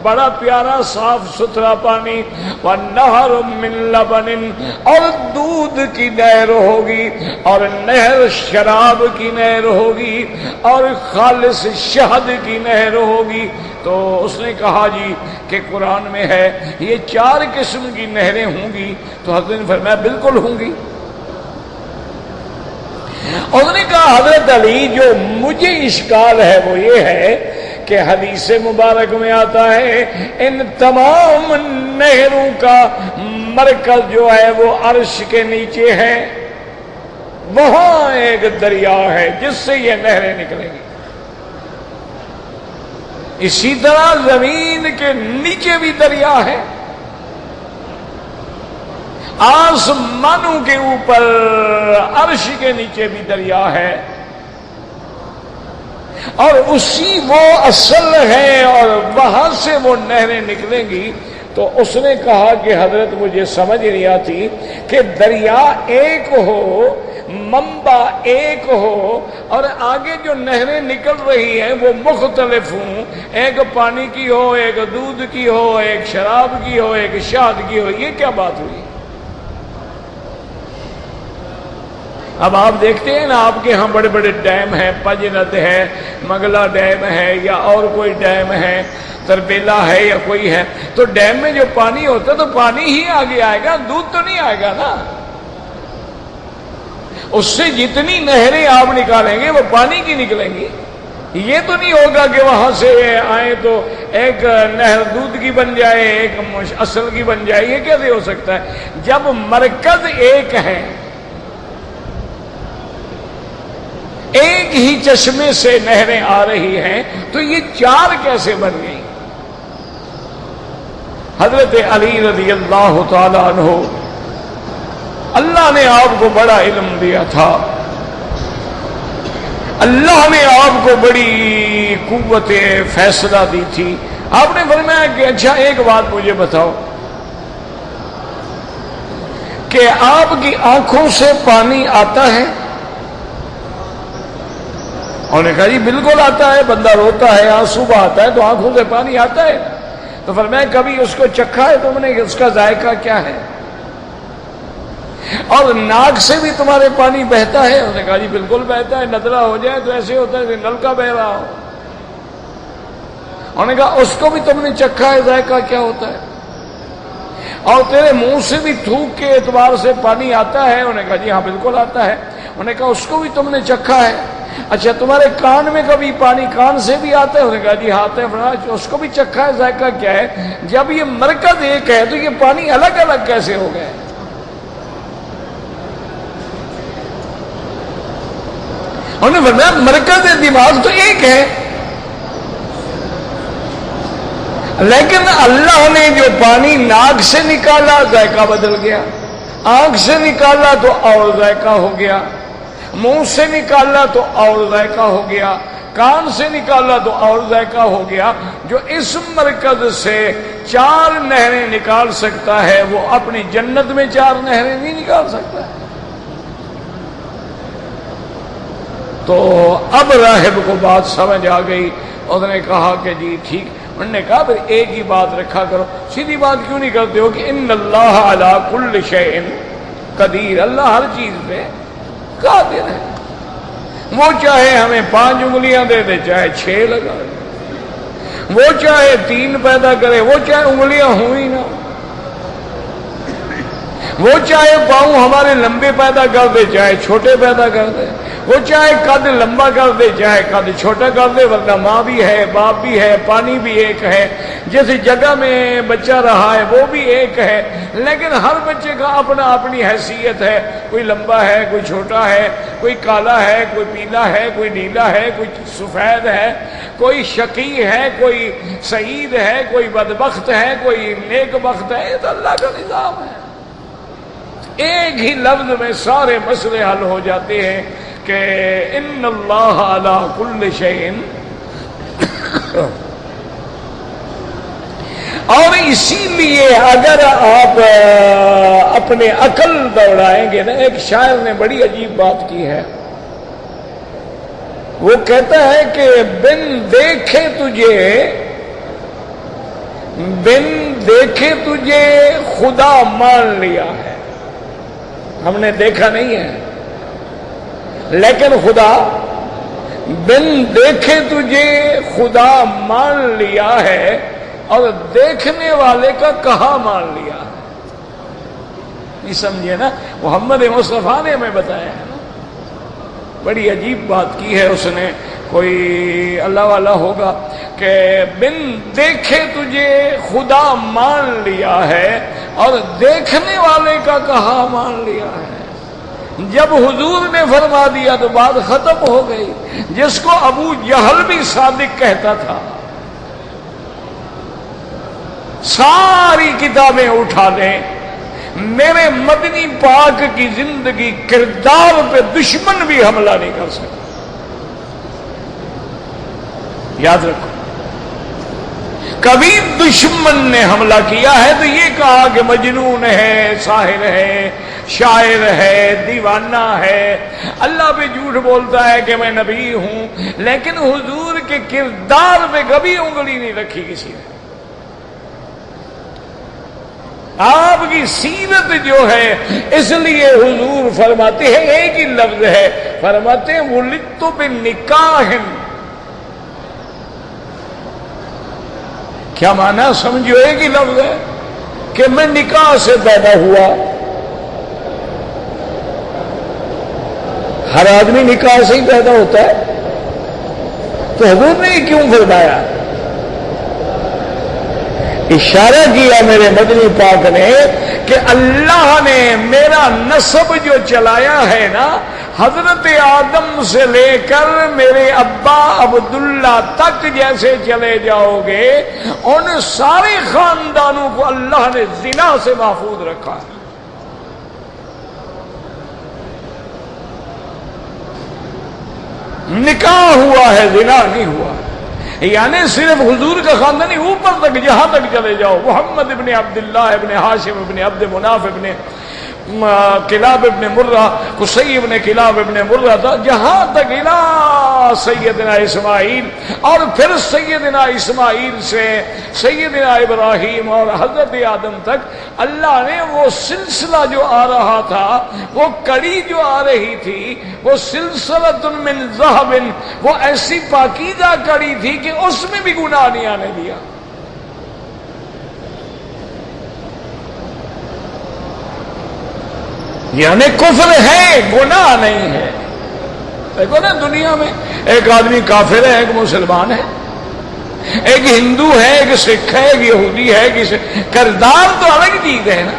بڑا پیارا صاف ستھرا پانی۔ وَنَهَرٌ مِّن لَبَنٍ، اور دودھ کی نہر ہوگی، اور نہر شراب کی نہر ہوگی، اور خالص شہد کی نہر ہوگی۔ تو اس نے کہا جی کہ قرآن میں ہے یہ 4 قسم کی نہریں ہوں گی، تو حضرت نے فرمایا بالکل ہوں گی۔ اور انہوں نے کہا حضرت علی جو مجھے اشکال ہے وہ یہ ہے کہ حدیث مبارک میں آتا ہے ان تمام نہروں کا مرکز جو ہے وہ عرش کے نیچے ہے، وہاں ایک دریا ہے جس سے یہ نہریں نکلیں گی۔ اسی طرح زمین کے نیچے بھی دریا ہے، آسمانوں کے اوپر عرش کے نیچے بھی دریا ہے، اور اسی وہ اصل ہے اور وہاں سے وہ نہریں نکلیں گی۔ تو اس نے کہا کہ حضرت مجھے سمجھ نہیں آتی کہ دریا ایک ہو، منبع ایک ہو، اور آگے جو نہریں نکل رہی ہیں وہ مختلف ہوں، ایک پانی کی ہو، ایک دودھ کی ہو، ایک شراب کی ہو، ایک شہد کی ہو، یہ کیا بات ہوئی؟ اب آپ دیکھتے ہیں نا آپ کے ہاں بڑے بڑے ڈیم ہیں، پجند ہے، منگلا ڈیم ہے، یا اور کوئی ڈیم ہے، تربیلا ہے یا کوئی ہے، تو ڈیم میں جو پانی ہوتا ہے تو پانی ہی آگے آئے گا، دودھ تو نہیں آئے گا نا۔ اس سے جتنی نہریں آپ نکالیں گے وہ پانی کی نکلیں گی۔ یہ تو نہیں ہوگا کہ وہاں سے آئے تو ایک نہر دودھ کی بن جائے، ایک اصل کی بن جائے، یہ کیسے ہو سکتا ہے؟ جب مرکز ایک ہے، ایک ہی چشمے سے نہریں آ رہی ہیں، تو یہ 4 کیسے بن گئی؟ حضرت علی رضی اللہ تعالی عنہ، اللہ نے آپ کو بڑا علم دیا تھا، اللہ نے آپ کو بڑی قوت فیصلہ دی تھی۔ آپ نے فرمایا کہ اچھا ایک بات مجھے بتاؤ کہ آپ کی آنکھوں سے پانی آتا ہے؟ انہوں نے کہا جی بالکل آتا ہے، بندہ روتا ہے، آنسو بہاتا ہے تو آنکھوں سے پانی آتا ہے۔ تو فرمایا کبھی اس کو چکھا ہے تم نے کہ اس کا ذائقہ کیا ہے؟ اور ناک سے بھی تمہارے پانی بہتا ہے؟ انہوں نے کہا جی بالکل بہتا ہے، ندرہ ہو جائے تو ایسے ہوتا ہے کہ نل کا بہ رہا ہو۔ انہوں نے کہا اس کو بھی تم نے چکھا ہے، ذائقہ کیا ہوتا ہے؟ اور تیرے منہ سے بھی تھوک کے اعتبار سے پانی آتا ہے؟ انہوں نے کہا جی ہاں بالکل آتا ہے۔ انہوں نے کہا اس کو بھی تم نے چکھا ہے؟ اچھا تمہارے کان میں کبھی پانی کان سے بھی آتا ہے؟ انہوں نے کہا جی آتا ہے۔ اس کو بھی چکھا ہے، ذائقہ کیا ہے؟ جب یہ مرکز ایک ہے تو یہ پانی الگ الگ کیسے ہو گئے؟ انہوں نے فرمایا مرکز دماغ تو ایک ہے، لیکن اللہ نے جو پانی ناک سے نکالا ذائقہ بدل گیا، آنکھ سے نکالا تو اور ذائقہ ہو گیا، منہ سے نکالا تو اور ذائقہ ہو گیا، کان سے نکالا تو اور ذائقہ ہو گیا۔ جو اس مرکز سے 4 نہریں نکال سکتا ہے وہ اپنی جنت میں 4 نہریں نہیں نکال سکتا ہے۔ تو اب راہب کو بات سمجھ آ گئی، اس نے کہا کہ جی ٹھیک۔ انہوں نے کہا پھر ایک ہی بات رکھا کرو، سیدھی بات کیوں نہیں کرتے ہو کہ ان اللہ علی کل شیء قدیر، اللہ ہر چیز پہ قادر ہے، وہ چاہے ہمیں 5 انگلیاں دے دے چاہے 6 لگا دے، وہ چاہے 3 پیدا کرے، وہ چاہے انگلیاں ہوں ہی نہ، وہ چاہے پاؤں ہمارے لمبے پیدا کر دے چاہے چھوٹے پیدا کر دے، وہ چاہے قد لمبا کر دے چاہے قد چھوٹا کر دے، ورنہ ماں بھی ہے، باپ بھی ہے، پانی بھی ایک ہے، جس جگہ میں بچہ رہا ہے وہ بھی ایک ہے، لیکن ہر بچے کا اپنا اپنی حیثیت ہے، کوئی لمبا ہے، کوئی چھوٹا ہے، کوئی کالا ہے، کوئی پیلا ہے، کوئی نیلا ہے، کوئی سفید ہے، کوئی شقی ہے، کوئی سعید ہے، کوئی بدبخت ہے، کوئی نیک بخت ہے۔ یہ تو اللہ کا نظام ہے، ایک ہی لفظ میں سارے مسئلے حل ہو جاتے ہیں کہ ان اللہ علی کل شیء۔ اور اسی لیے اگر آپ اپنے عقل دوڑائیں گے نا، ایک شاعر نے بڑی عجیب بات کی ہے، وہ کہتا ہے کہ بن دیکھے تجھے خدا مان لیا ہے۔ ہم نے دیکھا نہیں ہے لیکن خدا، بن دیکھے تجھے خدا مان لیا ہے، اور دیکھنے والے کا کہاں مان لیا ہے۔ نہیں سمجھے نا، محمد مصطفیٰ نے ہمیں بتایا ہے نا، بڑی عجیب بات کی ہے اس نے، کوئی اللہ والا ہوگا کہ بن دیکھے تجھے خدا مان لیا ہے اور دیکھنے والے کا کہاں مان لیا ہے۔ جب حضور نے فرما دیا تو بات ختم ہو گئی۔ جس کو ابو جہل بھی صادق کہتا تھا، ساری کتابیں اٹھا دیں، میرے مدنی پاک کی زندگی کردار پہ دشمن بھی حملہ نہیں کر سکتا۔ یاد رکھو، کبھی دشمن نے حملہ کیا ہے تو یہ کہا کہ مجنون ہے، ساحر ہے، شاعر ہے، دیوانہ ہے، اللہ پہ جھوٹ بولتا ہے کہ میں نبی ہوں، لیکن حضور کے کردار پہ کبھی انگلی نہیں رکھی کسی نے۔ آپ کی سیرت جو ہے، اس لیے حضور فرماتے ہیں، ایک ہی لفظ ہے، فرماتے ہیں ولدت بنکاح۔ کیا معنی سمجھو؟ ایک ہی لفظ ہے کہ میں نکاح سے پیدا ہوا۔ ہر آدمی نکاح سے ہی پیدا ہوتا ہے، تو حضور نے کیوں فرمایا؟ اشارہ کیا میرے مدنی پاک نے کہ اللہ نے میرا نسب جو چلایا ہے نا، حضرت آدم سے لے کر میرے ابا عبداللہ تک جیسے چلے جاؤ گے، ان سارے خاندانوں کو اللہ نے زنا سے محفوظ رکھا ہے۔ نکاح ہوا ہے، زنا نہیں ہوا، یعنی صرف حضور کا خاندان نہیں، اوپر تک جہاں تک چلے جاؤ، محمد ابن عبداللہ ابن ہاشم ابن عبد مناف ابن کلاب ابن مرہ، قصی ابن کلاب ابن مرہ تھا، جہاں تک الہ سیدنا اسماعیل، اور پھر سیدنا اسماعیل سے سیدنا ابراہیم اور حضرت آدم تک اللہ نے وہ سلسلہ جو آ رہا تھا، وہ کڑی جو آ رہی تھی، وہ سلسلۃ من ذہب، وہ ایسی پاکیزہ کڑی تھی کہ اس میں بھی گناہ نہیں آنے دیا۔ یعنی کفر ہے، گناہ نہیں ہے۔ دیکھو نا، دنیا میں ایک آدمی کافر ہے، ایک مسلمان ہے، ایک ہندو ہے، ایک سکھ ہے، ایک یہودی ہے، کردار تو الگ چیز ہے نا۔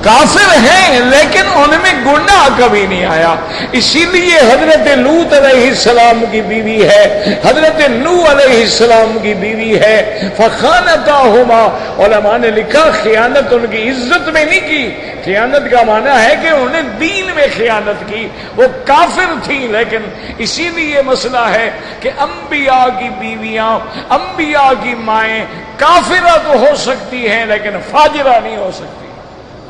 کافر ہیں لیکن ان میں گناہ کبھی نہیں آیا. اسی لیے حضرت لوط علیہ السلام کی بیوی ہے, حضرت نوح علیہ السلام کی بیوی ہے. فخانتاہما, علماء نے لکھا خیانت ان کی عزت میں نہیں کی, خیانت کا معنی ہے کہ انہوں نے دین میں خیانت کی. وہ کافر تھی لیکن اسی لیے مسئلہ ہے کہ انبیاء کی بیویاں, انبیاء کی مائیں کافرہ تو ہو سکتی ہیں لیکن فاجرہ نہیں ہو سکتی.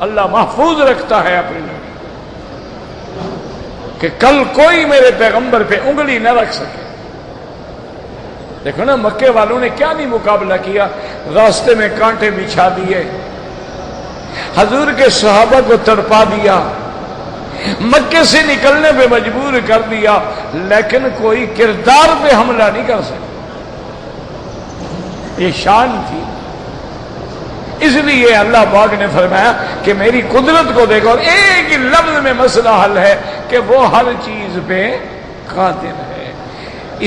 اللہ محفوظ رکھتا ہے اپنی نبی کہ کل کوئی میرے پیغمبر پہ انگلی نہ رکھ سکے. دیکھو نا مکے والوں نے کیا نہیں مقابلہ کیا, راستے میں کانٹے بچھا دیے, حضور کے صحابہ کو تڑپا دیا, مکے سے نکلنے پہ مجبور کر دیا, لیکن کوئی کردار پہ حملہ نہیں کر سکتا. یہ شان تھی. اس لیے اللہ پاک نے فرمایا کہ میری قدرت کو دیکھو, اور ایک ہی لفظ میں مسئلہ حل ہے کہ وہ ہر چیز پہ قادر ہے.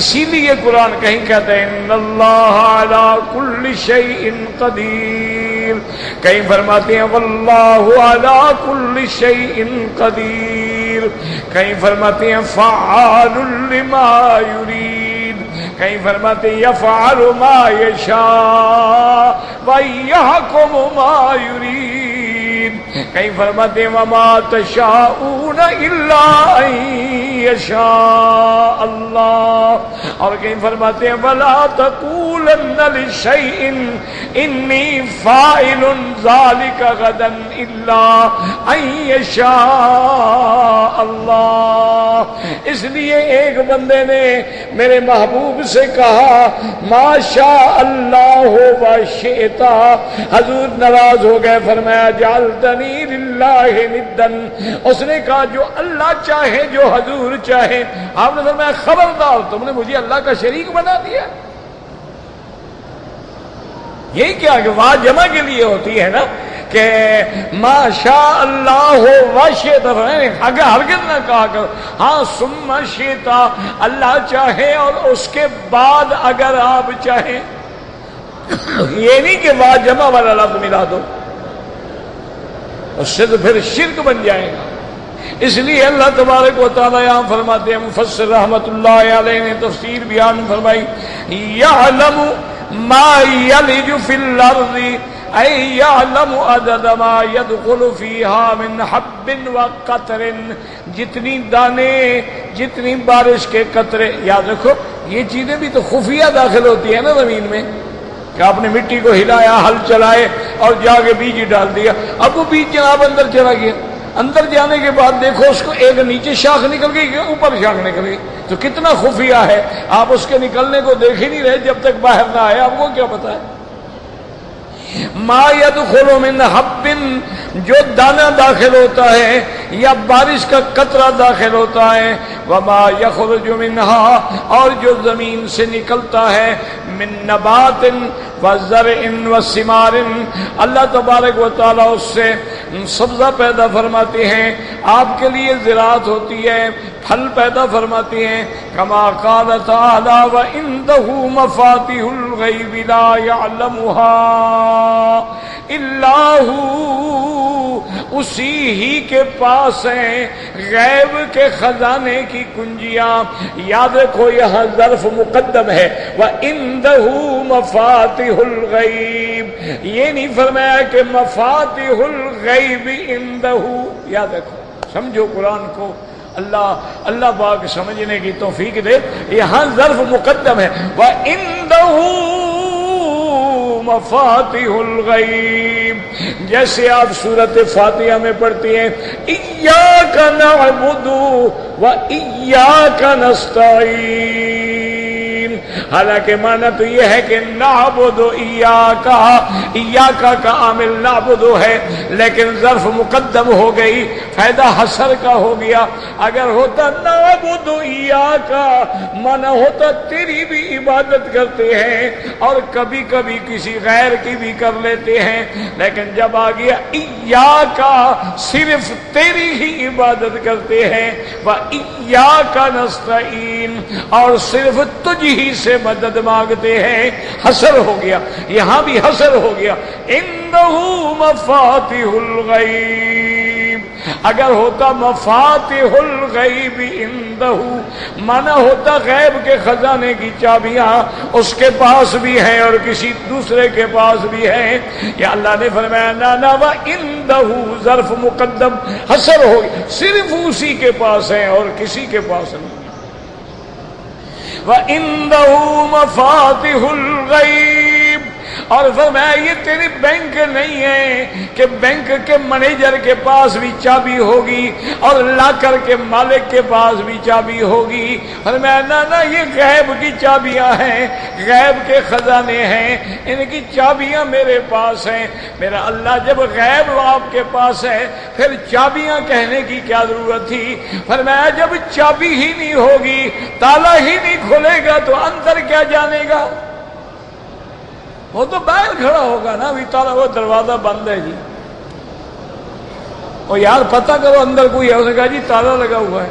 اسی لیے قرآن کہیں کہتے ہیں ان اللہ علی کل شیء قدیر, کہیں فرماتے ہیں واللہ علی کل شیء قدیر, کہیں فرماتے ہیں فعال لما یرید, کہیں فرماتے ہیں یفعل ما یشاء وَيَحْكُمُ مَا يُرِيدُ, کہیں فرماتے ہیں وَمَا تَشَاءُونَ إِلَّا أَن يَشَاءَ اللَّهُ, اور کہیں فرماتے ہیں وَلَا تَقُولَنَّ لِشَيْءٍ إِنِّي فَاعِلٌ ذَلِكَ غَدًا إِلَّا أَن يَشَاءَ اللَّهُ. اس لیے ایک بندے نے میرے محبوب سے کہا ما شاء اللہ وشئت, حضور ناراض ہو گئے, فرمایا جعلتنی للہ ندن, اس نے کہا جو اللہ چاہے جو حضور چاہے. آپ نے فرمایا خبردار تم نے مجھے اللہ کا شریک بنا دیا. یہی کیا کہ واہ جمع کے لیے ہوتی ہے نا کہ ما شاء اللہ وشئت, ہرگز نہ کہا کرو ہاں ثم شئت, اللہ چاہے اور اس کے بعد اگر آپ چاہیں. یہ نہیں کہ واہ جمع والا لفظ ملا دو, اس سے تو پھر شرک بن جائے گا. اس لیے اللہ تبارک و تعالیٰ یہاں فرماتے ہیں, مفسر رحمت اللہ علیہ نے تفسیر بیان فرمائی, یعلم ما یلج فی الارض اے یعلم عدد ما یدخل فیہا من حب وقطر, جتنی دانے جتنی بارش کے قطرے. یاد رکھو یہ چیزیں بھی تو خفیہ داخل ہوتی ہیں نا زمین میں, کہ آپ نے مٹی کو ہلایا, ہل چلائے اور جا کے بیج ڈال دیا. اب وہ بیج جناب اندر چلا گیا, اندر جانے کے بعد دیکھو اس کو ایک نیچے شاخ نکل گئی کہ اوپر شاخ نکل گئی, تو کتنا خفیہ ہے. آپ اس کے نکلنے کو دیکھ ہی نہیں رہے جب تک باہر نہ آئے. آپ کو کیا پتا ہے ما يدخل من حب, جو دانہ داخل ہوتا ہے یا بارش کا قطرہ داخل ہوتا ہے, وما يخرج منها, اور جو زمین سے نکلتا ہے, من نبات وزرع وثمار, اللہ تبارک و تعالیٰ اس سے سبزہ پیدا فرماتے ہیں, آپ کے لیے زراعت ہوتی ہے, پھل پیدا فرماتی ہیں. کما قال تعالی وعنده مفاتيح الغیب لا يعلمها الا هو, اسی ہی کے پاس ہیں غیب کے خزانے کی کنجیاں. یاد رکھو یہاں ظرف مقدم ہے, وعنده مفاتيح الغیب, یہ نہیں فرمایا کہ مفاتيح الغیب عنده. یاد رکھو, سمجھو قرآن کو, اللہ پاک سمجھنے کی توفیق دے. یہاں ظرف مقدم ہے, وَإِنَّهُ مَفَاتِحُ الْغَيْبِ, جیسے آپ سورۃ فاتحہ میں پڑھتی ہیں إِيَّاكَ نَعْبُدُ وَإِيَّاكَ نَسْتَعِينُ. حالانکہ معنی تو یہ ہے کہ نعبد ایاک, ایاک کا عامل نعبد ہے, لیکن ظرف مقدم ہو گئی, فائدہ حصر کا ہو گیا. اگر ہوتا نعبد ایاک, معنی ہوتا تیری بھی عبادت کرتے ہیں اور کبھی کبھی کسی غیر کی بھی کر لیتے ہیں, لیکن جب آ گیا ایاک, صرف تیری ہی عبادت کرتے ہیں, وَإِيَّاكَ نَسْتَعِينُ, اور صرف تجھ ہی سے مدد مانگتے ہیں. حسر ہو گیا, یہاں بھی حسر ہو گیا. عنده مفاتیح الغیب, اگر ہوتا مفاتیح الغیب عنده, مانا ہوتا غیب کے خزانے کی چابیاں اس کے پاس بھی ہیں اور کسی دوسرے کے پاس بھی ہیں. یا اللہ نے فرمایا نا وعنده ظرف مقدم, حسر ہو گیا, صرف اسی کے پاس ہیں اور کسی کے پاس نہیں. وعنده مفاتیح الغیب, اور فرمایا یہ تیری بینک نہیں ہے کہ بینک کے مینیجر کے پاس بھی چابی ہوگی اور لاکر کے مالک کے پاس بھی چابی ہوگی. فرمایا نا یہ غیب کی چابیاں ہیں, غیب کے خزانے ہیں, ان کی چابیاں میرے پاس ہیں. میرا اللہ جب غیب آپ کے پاس ہے پھر چابیاں کہنے کی کیا ضرورت تھی. فرمایا جب چابی ہی نہیں ہوگی, تالا ہی نہیں کھلے گا تو اندر کیا جانے گا؟ وہ تو باہر کھڑا ہوگا نا, ابھی تالا, وہ دروازہ بند ہے جی. اور یار پتہ کرو اندر کوئی ہے, اس نے کہا جی تالا لگا ہوا ہے.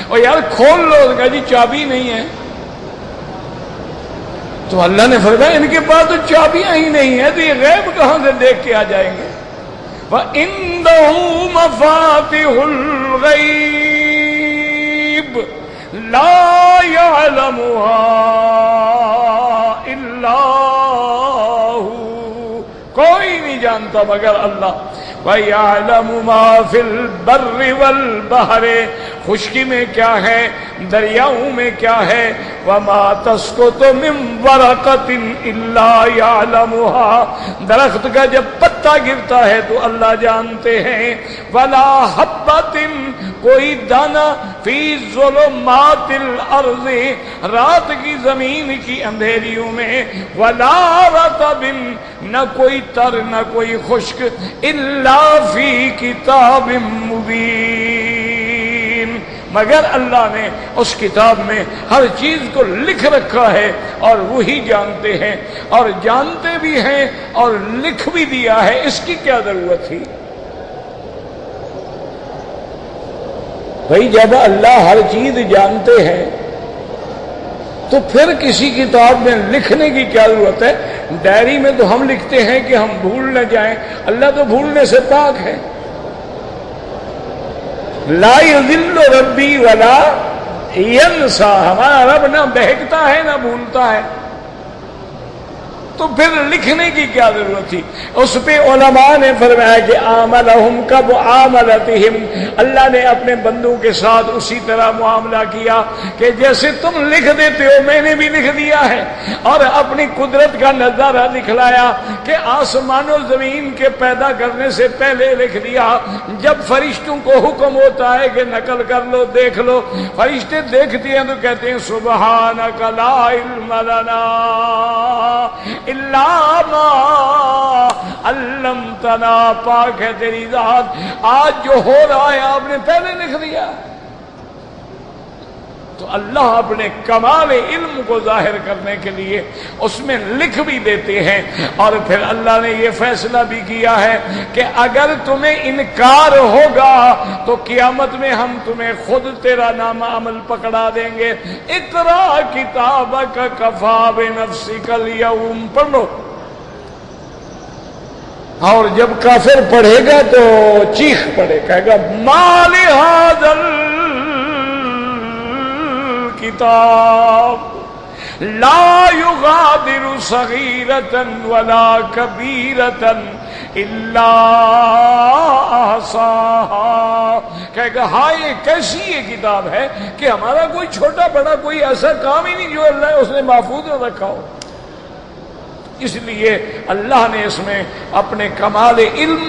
اور یار کھول لو, اس نے کہا جی چابی نہیں ہے. تو اللہ نے فرمایا ان کے پاس تو چابیاں ہی نہیں ہیں, تو یہ غیب کہاں سے دیکھ کے آ جائیں گے؟ وَعِندَهُ مَفَاتِحُ الْغَيْبِ لَا يَعْلَمُهَا إِلَّا کوئی نہیں جانتا مگر اللہ. وَيَعْلَمُ مَا فِي الْبَرِّ وَالْبَحْرِ, خشکی میں کیا ہے, دریاؤں میں کیا ہے. وَمَا تَسْقُطُ مِنْ وَرَقَةٍ إِلَّا يَعْلَمُهَا, درخت کا جب پتا گرتا ہے تو اللہ جانتے ہیں. وَلَا حَبَّةٍ, کوئی دانہ, فِي ظُلُمَاتِ الْأَرْضِ, رات کی زمین کی اندھیریوں میں. وَلَا رَطَبٍ, نہ کوئی تر نہ کوئی خشک. إِلَّا فِي كِتَابٍ مُبِينٍ, مگر اللہ نے اس کتاب میں ہر چیز کو لکھ رکھا ہے اور وہی جانتے ہیں, اور جانتے بھی ہیں اور لکھ بھی دیا ہے. اس کی کیا ضرورت تھی بھائی؟ جب اللہ ہر چیز جانتے ہیں تو پھر کسی کتاب میں لکھنے کی کیا ضرورت ہے؟ ڈائری میں تو ہم لکھتے ہیں کہ ہم بھول نہ جائیں, اللہ تو بھولنے سے پاک ہے. لا یضل ربی ولا ینسا, ہمارا رب نہ بہکتا ہے نہ بھولتا ہے. تو پھر لکھنے کی کیا ضرورت تھی؟ اس پہ علماء نے فرمایا کہ عاملہم کمعاملتہم, اللہ نے اپنے بندوں کے ساتھ اسی طرح معاملہ کیا کہ جیسے تم لکھ دیتے ہو میں نے بھی لکھ دیا ہے. اور اپنی قدرت کا نظارہ دکھلایا کہ آسمان و زمین کے پیدا کرنے سے پہلے لکھ دیا. جب فرشتوں کو حکم ہوتا ہے کہ نقل کر لو, دیکھ لو, فرشتے دیکھتے ہیں تو کہتے ہیں سبحانک لا علم لنا الا ما علمتنا, پاک ہے تیری ذات, آج جو ہو رہا ہے آپ نے پہلے لکھ دیا. تو اللہ اپنے کمال علم کو ظاہر کرنے کے لیے اس میں لکھ بھی دیتے ہیں. اور پھر اللہ نے یہ فیصلہ بھی کیا ہے کہ اگر تمہیں انکار ہوگا تو قیامت میں ہم تمہیں خود تیرا نام عمل پکڑا دیں گے. اقرا کتابک کفا بنفسک اليوم, پڑھ لو. اور جب کافر پڑھے گا تو چیخ پڑے, کہے گا ما لہذا کتاب لا یغادر صغیرۃ ولا کبیرۃ الا احصاها, کہے گا ہاں یہ کیسی یہ کتاب ہے کہ ہمارا کوئی چھوٹا بڑا کوئی ایسا کام ہی نہیں جو اللہ اس نے محفوظ میں رکھا ہو. اس لیے اللہ نے اس میں اپنے کمال علم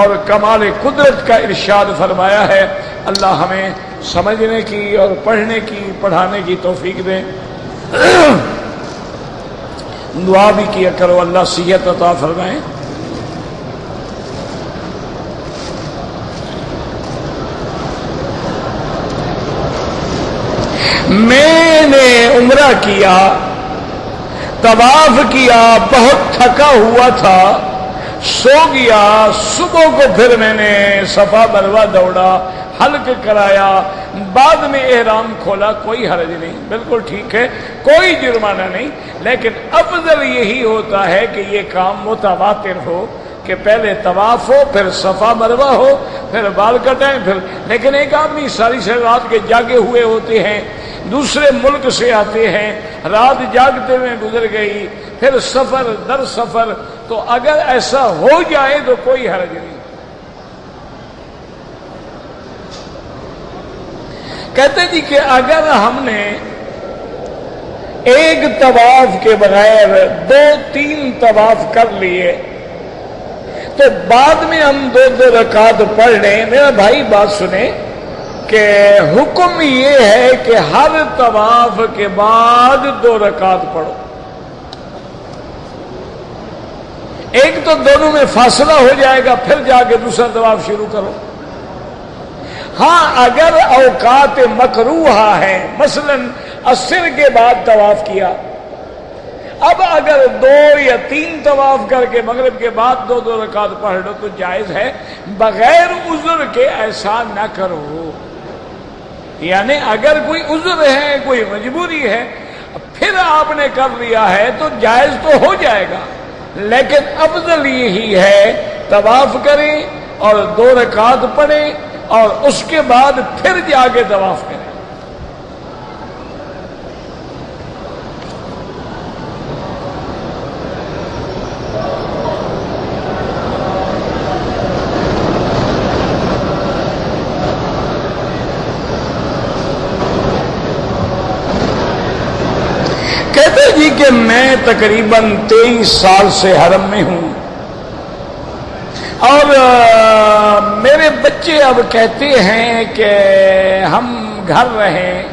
اور کمال قدرت کا ارشاد فرمایا ہے. اللہ ہمیں سمجھنے کی اور پڑھنے کی پڑھانے کی توفیق دے. دعا بھی کیا کرو اللہ صحت عطا فرمائے. میں نے عمرہ کیا, طواف کیا, بہت تھکا ہوا تھا, سو گیا. صبح کو پھر میں نے صفا مروہ دوڑا, حلق کرایا، بعد میں احرام کھولا، کوئی حرج نہیں، بالکل ٹھیک ہے، کوئی جرمانہ نہیں. لیکن افضل یہی ہوتا ہے کہ یہ کام متواتر ہو، کہ پہلے طواف ہو، پھر صفا مروہ ہو، پھر بال کٹائیں، پھر. لیکن ایک آدمی ساری رات کے جاگے ہوئے ہوتے ہیں، دوسرے ملک سے آتے ہیں، رات جاگتے ہوئے گزر گئی، پھر سفر در سفر، تو اگر ایسا ہو جائے تو کوئی حرج نہیں. کہتے جی کہ اگر ہم نے ایک طواف کے بغیر 2-3 طواف کر لیے تو بعد میں ہم 2 رکعت پڑھ لیں. میرا بھائی بات سنیں کہ حکم یہ ہے کہ ہر طواف کے بعد 2 رکعت پڑھو. ایک تو دونوں میں فاصلہ ہو جائے گا، پھر جا کے دوسرا طواف شروع کرو. ہاں اگر اوقات مکروہہ ہیں، مثلا عصر کے بعد طواف کیا، اب اگر 2 یا 3 طواف کر کے مغرب کے بعد 2 رکعت پڑھ لو تو جائز ہے. بغیر عذر کے ایسا نہ کرو. یعنی اگر کوئی عذر ہے، کوئی مجبوری ہے، پھر آپ نے کر لیا ہے تو جائز تو ہو جائے گا، لیکن افضل یہی ہے طواف کریں اور 2 رکعت پڑھیں اور اس کے بعد پھر جا کے طواف کریں. کہتے جی کہ میں تقریباً 23 سال سے حرم میں ہوں اور میرے بچے اب کہتے ہیں کہ ہم گھر رہیں،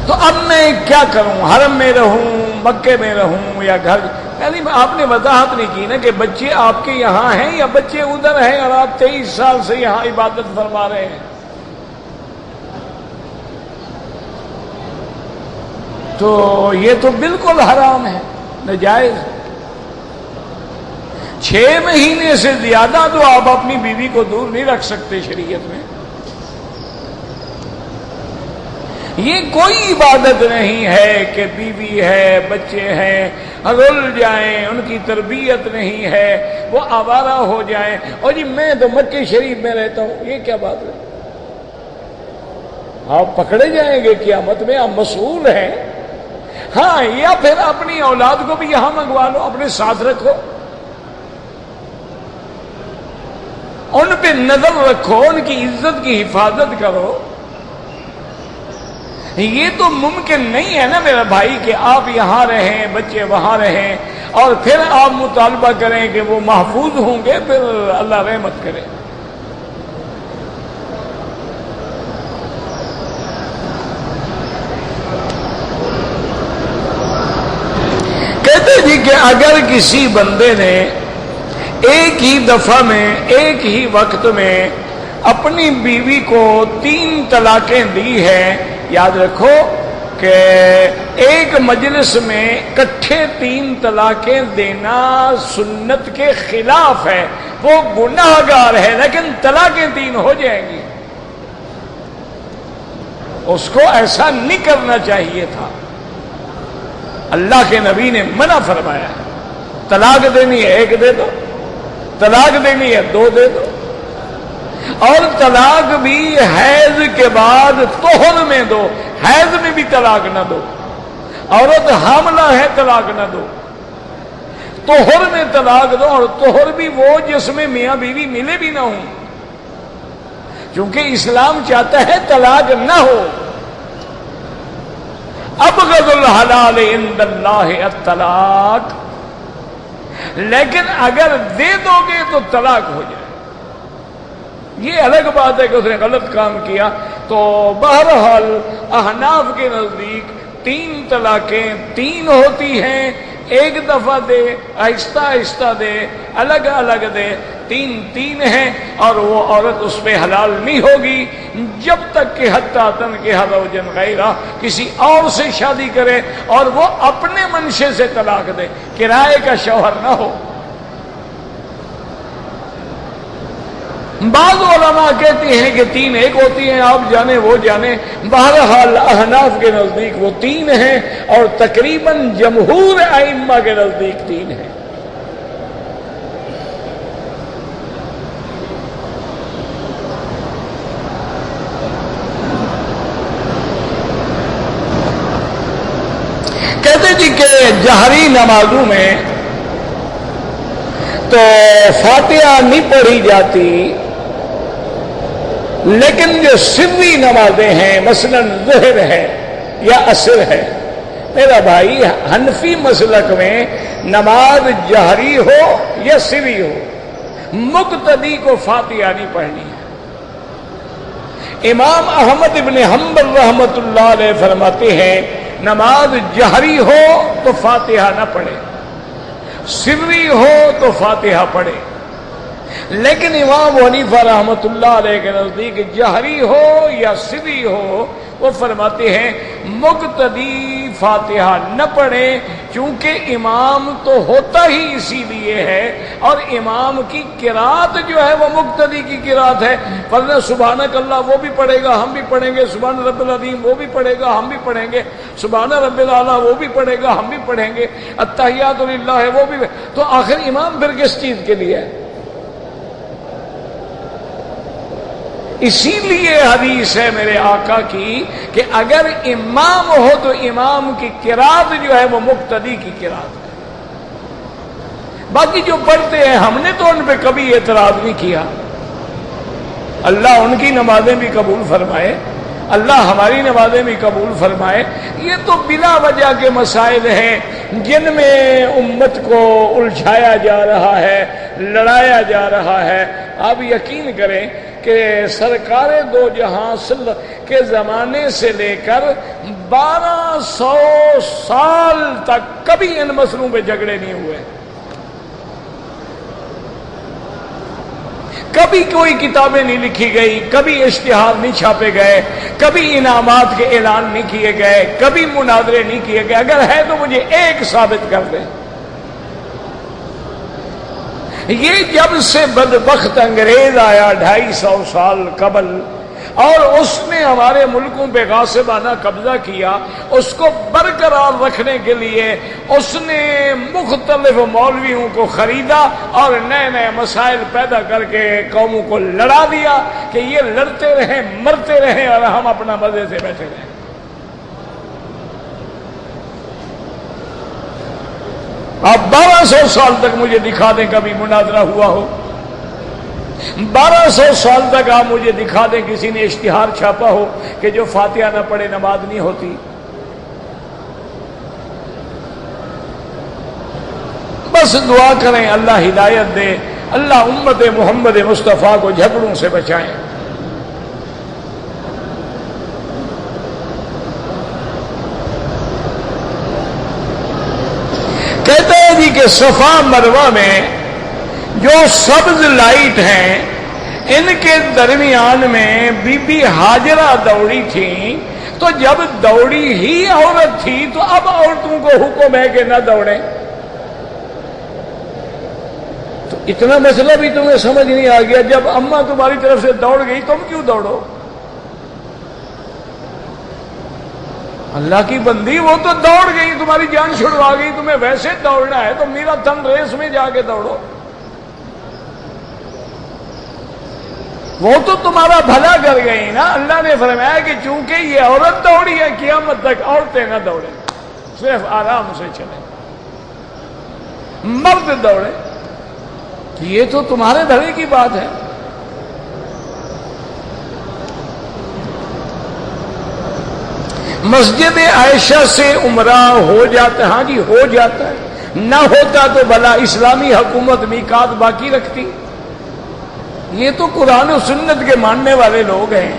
تو اب میں کیا کروں؟ حرم میں رہوں، مکے میں رہوں یا گھر؟ یعنی آپ نے وضاحت نہیں کی نا کہ بچے آپ کے یہاں ہیں یا بچے ادھر ہیں اور آپ 23 سال سے یہاں عبادت فرما رہے ہیں. تو یہ تو بالکل حرام ہے، ناجائز. 6 مہینے سے زیادہ تو آپ اپنی بیوی کو دور نہیں رکھ سکتے شریعت میں. یہ کوئی عبادت نہیں ہے کہ بیوی ہے، بچے ہیں، رل جائیں، ان کی تربیت نہیں ہے، وہ آوارہ ہو جائیں. اور جی میں تو مکے شریف میں رہتا ہوں، یہ کیا بات ہے؟ آپ پکڑے جائیں گے قیامت میں، آپ مسئول ہیں. ہاں، یا پھر اپنی اولاد کو بھی یہاں منگوا لو، اپنے ساتھ رکھو، ان پہ نظر رکھو، ان کی عزت کی حفاظت کرو. یہ تو ممکن نہیں ہے نا میرا بھائی کہ آپ یہاں رہیں، بچے وہاں رہیں اور پھر آپ مطالبہ کریں کہ وہ محفوظ ہوں گے، پھر اللہ رحمت کرے. کہتے جی کہ اگر کسی بندے نے ایک ہی دفعہ میں، ایک ہی وقت میں اپنی بیوی کو 3 طلاقیں دی ہیں، یاد رکھو کہ ایک مجلس میں اکٹھے 3 طلاقیں دینا سنت کے خلاف ہے، وہ گناہ گار ہے، لیکن طلاقیں 3 ہو جائیں گی. اس کو ایسا نہیں کرنا چاہیے تھا. اللہ کے نبی نے منع فرمایا ہے. طلاق دینی ہے 1 دے دو، طلاق دینی ہے 2 دے دو. اور طلاق بھی حیض کے بعد طہر میں دو، حیض میں بھی طلاق نہ دو. عورت حاملہ ہے طلاق نہ دو، طہر میں طلاق دو. اور طہر بھی وہ جس میں میاں بیوی ملے بھی نہ ہوں، کیونکہ اسلام چاہتا ہے طلاق نہ ہو. ابغض الحلال عند اللہ الطلاق. لیکن اگر دے دو گے تو طلاق ہو جائے. یہ الگ بات ہے کہ اس نے غلط کام کیا. تو بہرحال احناف کے نزدیک 3 طلاقیں 3 ہوتی ہیں. 1 دفعہ دے، آہستہ آہستہ دے، الگ الگ دے، 3 ہیں. اور وہ عورت اس پہ حلال نہیں ہوگی جب تک کہ حتیٰ تنکح زوجا غیرہ، کسی اور سے شادی کرے اور وہ اپنے منشے سے طلاق دے، کرائے کا شوہر نہ ہو. بعض علماء کہتے ہیں کہ 3 ایک ہوتی ہیں، آپ جانے وہ جانے، بہرحال احناف کے نزدیک وہ 3 ہیں اور تقریباً جمہور ائمہ کے نزدیک 3 ہیں۔ کہتے جی کہ جہری نمازوں میں تو فاتحہ نہیں پڑھی جاتی، لیکن جو سری نمازیں ہیں مثلا ظہر ہے یا عصر ہے، میرا بھائی حنفی مسلک میں نماز جہری ہو یا سری ہو، مقتدی کو فاتحہ نہیں پڑھنی ہے۔ امام احمد ابن حنبل رحمۃ اللہ علیہ فرماتے ہیں نماز جہری ہو تو فاتحہ نہ پڑھے، سری ہو تو فاتحہ پڑھے، لیکن امام حنیفہ رحمۃ اللہ علیہ کے نزدیک جہری ہو یا سری ہو، وہ فرماتے ہیں مقتدی فاتحہ نہ پڑھے، چونکہ امام تو ہوتا ہی اسی لیے ہے، اور امام کی قرات جو ہے وہ مقتدی کی قرات ہے، ورنہ سبحانک اللہ وہ بھی پڑھے گا ہم بھی پڑھیں گے، سبحان رب العظیم وہ بھی پڑھے گا ہم بھی پڑھیں گے، سبحان رب الاعلیٰ وہ بھی پڑھے گا ہم بھی پڑھیں گے، التحیات للہ ہے وہ بھی، تو آخر امام پھر کس چیز کے لیے ہے؟ اسی لیے حدیث ہے میرے آقا کی کہ اگر امام ہو تو امام کی قرات جو ہے وہ مقتدی کی قرات ہے۔ باقی جو پڑھتے ہیں ہم نے تو ان پہ کبھی اعتراض نہیں کیا، اللہ ان کی نمازیں بھی قبول فرمائے، اللہ ہماری نمازیں بھی قبول فرمائے۔ یہ تو بلا وجہ کے مسائل ہیں جن میں امت کو الجھایا جا رہا ہے، لڑایا جا رہا ہے۔ آپ یقین کریں کہ سرکار دو جہاں کے زمانے سے لے کر 1200 سال تک کبھی ان مسئلوں پہ جھگڑے نہیں ہوئے، کبھی کوئی کتابیں نہیں لکھی گئی، کبھی اشتہار نہیں چھاپے گئے، کبھی انعامات کے اعلان نہیں کیے گئے، کبھی مناظرے نہیں کیے گئے۔ اگر ہے تو مجھے ایک ثابت کر دیں۔ یہ جب سے بدبخت انگریز آیا 250 سال قبل، اور اس نے ہمارے ملکوں پہ غاصبانہ قبضہ کیا، اس کو برقرار رکھنے کے لیے اس نے مختلف مولویوں کو خریدا اور نئے نئے مسائل پیدا کر کے قوموں کو لڑا دیا کہ یہ لڑتے رہیں مرتے رہیں اور ہم اپنا مزے سے بیٹھے رہیں۔ آپ 1200 سال تک مجھے دکھا دیں کبھی مناظرہ ہوا ہو، 1200 سال تک آپ مجھے دکھا دیں کسی نے اشتہار چھاپا ہو کہ جو فاتحہ نہ پڑھے نماز نہیں ہوتی۔ بس دعا کریں اللہ ہدایت دے، اللہ امت محمد مصطفیٰ کو جھگڑوں سے بچائیں۔ کہتے ہیں جی کہ صفا مروہ میں جو سبز لائٹ ہیں ان کے درمیان میں بی بی ہاجرہ دوڑی تھیں، تو جب دوڑی ہی عورت تھی تو اب عورتوں کو حکم ہے کہ نہ دوڑیں۔ تو اتنا مسئلہ بھی تمہیں سمجھ نہیں آ گیا؟ جب اماں تمہاری طرف سے دوڑ گئی تم کیوں دوڑو؟ اللہ کی بندی وہ تو دوڑ گئی، تمہاری جان چھڑوا گئی، تمہیں ویسے دوڑنا ہے تو میرا تن ریس میں جا کے دوڑو۔ وہ تو تمہارا بھلا کر گئی نا۔ اللہ نے فرمایا کہ چونکہ یہ عورت دوڑی ہے قیامت تک عورتیں نہ دوڑیں، صرف آرام سے چلیں، مرد دوڑے۔ یہ تو تمہارے بھلے کی بات ہے۔ مسجد عائشہ سے عمرہ ہو جاتا ہے؟ ہاں جی ہو جاتا ہے، نہ ہوتا تو بھلا اسلامی حکومت میقات باقی رکھتی؟ یہ تو قرآن و سنت کے ماننے والے لوگ ہیں،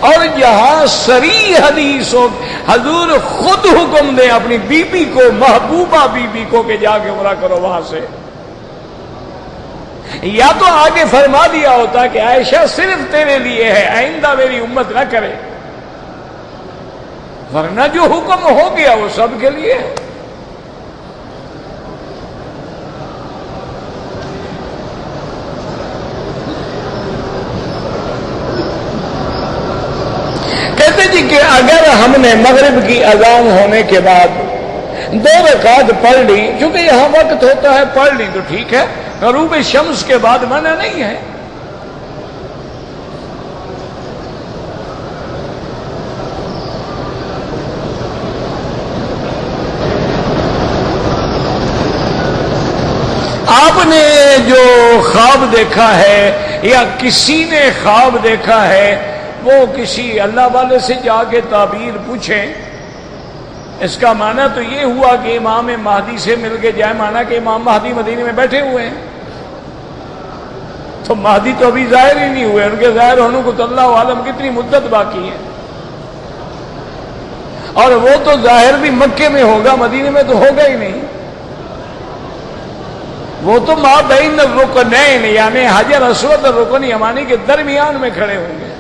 اور یہاں صریح حدیث ہو، حضور خود حکم دے اپنی بی بی کو، محبوبہ بی بی کو کہ جا کے عمرہ کرو وہاں سے، یا تو آگے فرما دیا ہوتا کہ عائشہ صرف تیرے لیے ہے، آئندہ میری امت نہ کرے، ورنہ جو حکم ہو گیا وہ سب کے لیے ہے۔ نے مغرب کی اذان ہونے کے بعد 2 رکعت پڑھ لی، چونکہ یہاں وقت ہوتا ہے پڑھ لی تو ٹھیک ہے، غروب شمس کے بعد منع نہیں ہے۔ آپ نے جو خواب دیکھا ہے یا کسی نے خواب دیکھا ہے وہ کسی اللہ والے سے جا کے تعبیر پوچھیں۔ اس کا معنی تو یہ ہوا کہ امام مہدی سے مل کے جائے، معنی کہ امام مہدی مدینے میں بیٹھے ہوئے ہیں، تو مہدی تو ابھی ظاہر ہی نہیں ہوئے، ان کے ظاہر ہونے کو تو اللہ عالم کتنی مدت باقی ہے، اور وہ تو ظاہر بھی مکے میں ہوگا، مدینے میں تو ہوگا ہی نہیں، وہ تو ما بین الرکنین یعنی حجر اسود اور رکن یمانی کے درمیان میں کھڑے ہوں گے۔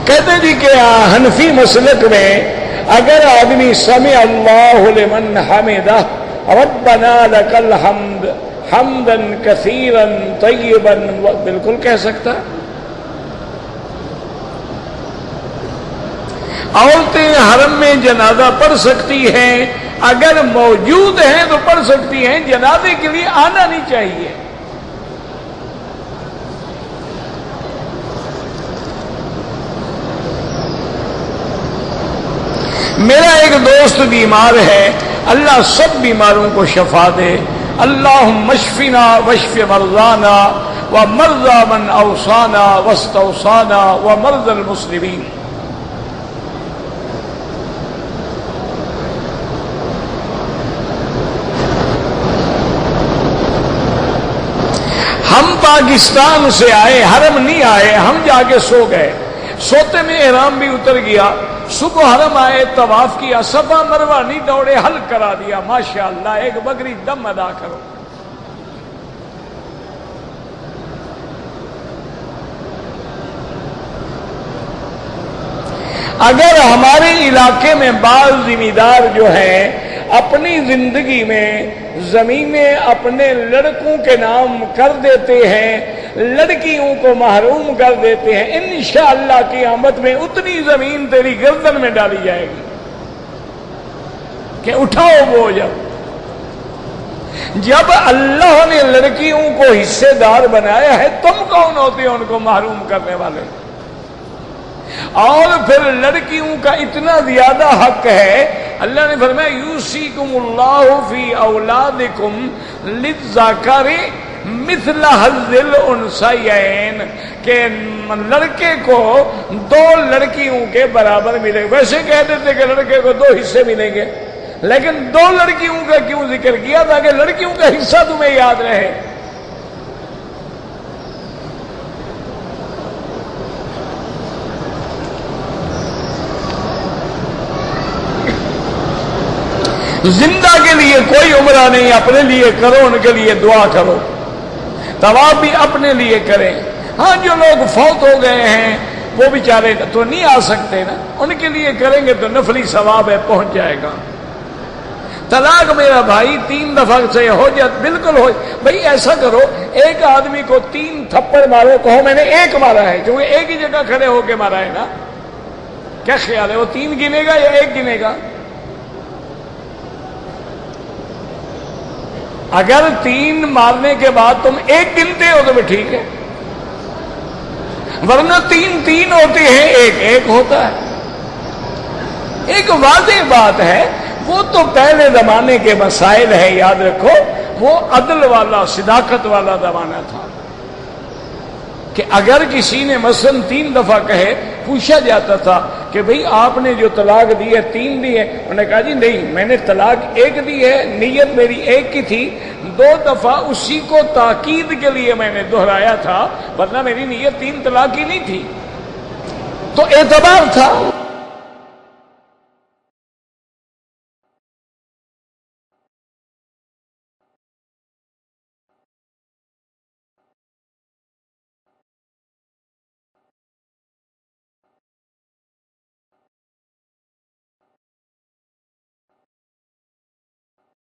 کہتے جی کہ حنفی مسلک میں اگر آدمی سمع اللہ لمن حمدہ ربنا لک الحمد حمدا کثیرا طیبا بالکل کہہ سکتا ہے۔ عورتیں حرم میں جنازہ پڑھ سکتی ہیں، اگر موجود ہیں تو پڑھ سکتی ہیں، جنازے کے لیے آنا نہیں چاہیے۔ میرا ایک دوست بیمار ہے، اللہ سب بیماروں کو شفا دے، اللہم اشفنا واشف مرضانا ومرضى من اوصانا واستوصانا ومرضى المسلمین۔ ہم پاکستان سے آئے، حرم نہیں آئے، ہم جا کے سو گئے، سوتے میں احرام بھی اتر گیا، صبح حرم آئے، طواف کیا، صفا مروہ نہیں دوڑے، حل کرا دیا، ماشاءاللہ ایک بکری دم ادا کرو۔ اگر ہمارے علاقے میں بعض ذمہ دار جو ہیں اپنی زندگی میں زمینیں اپنے لڑکوں کے نام کر دیتے ہیں، لڑکیوں کو محروم کر دیتے ہیں، انشاءاللہ قیامت میں اتنی زمین تیری گردن میں ڈالی جائے گی کہ اٹھاؤ بوجھ۔ جب اللہ نے لڑکیوں کو حصے دار بنایا ہے، تم کون ہوتے ہیں ان کو محروم کرنے والے؟ اور پھر لڑکیوں کا اتنا زیادہ حق ہے، اللہ نے فرمایا یوصیکم اللہ فی اولادکم للذکر مثل حظ الانثیین، کہ لڑکے کو 2 لڑکیوں کے برابر ملے۔ ویسے کہہ دیتے کہ لڑکے کو 2 حصے ملیں گے، لیکن 2 لڑکیوں کا کیوں ذکر کیا؟ تاکہ لڑکیوں کا حصہ تمہیں یاد رہے۔ زندہ کے لیے کوئی عمرہ نہیں، اپنے لیے کرو، ان کے لیے دعا کرو، طواف بھی اپنے لیے کریں۔ ہاں جو لوگ فوت ہو گئے ہیں وہ بیچارے تو نہیں آ سکتے نا، ان کے لیے کریں گے تو نفلی ثواب ہے، پہنچ جائے گا۔ طلاق میرا بھائی 3 دفعہ سے ہو جائے بالکل ہو، بھائی ایسا کرو ایک آدمی کو 3 تھپڑ مارو، کہو میں نے 1 مارا ہے، کیونکہ ایک ہی جگہ کھڑے ہو کے مارا ہے نا، کیا خیال ہے وہ 3 گنے گا یا 1 گنے گا؟ اگر 3 مارنے کے بعد تم 1 گنتے ہو تو بھی ٹھیک ہے، ورنہ 3 ہوتے ہیں، 1 ہوتا ہے۔ ایک واضح بات ہے، وہ تو پہلے زمانے کے مسائل ہیں، یاد رکھو، وہ عدل والا صداقت والا زمانہ تھا کہ اگر کسی نے مثلا 3 دفعہ کہے، پوچھا جاتا تھا کہ بھئی آپ نے جو طلاق دی ہے 3 دی ہے، انہوں نے کہا جی نہیں، میں نے طلاق 1 دی ہے، نیت میری 1 کی تھی، 2 دفعہ اسی کو تاکید کے لیے میں نے دہرایا تھا، ورنہ میری نیت 3 طلاق کی نہیں تھی، تو اعتبار تھا۔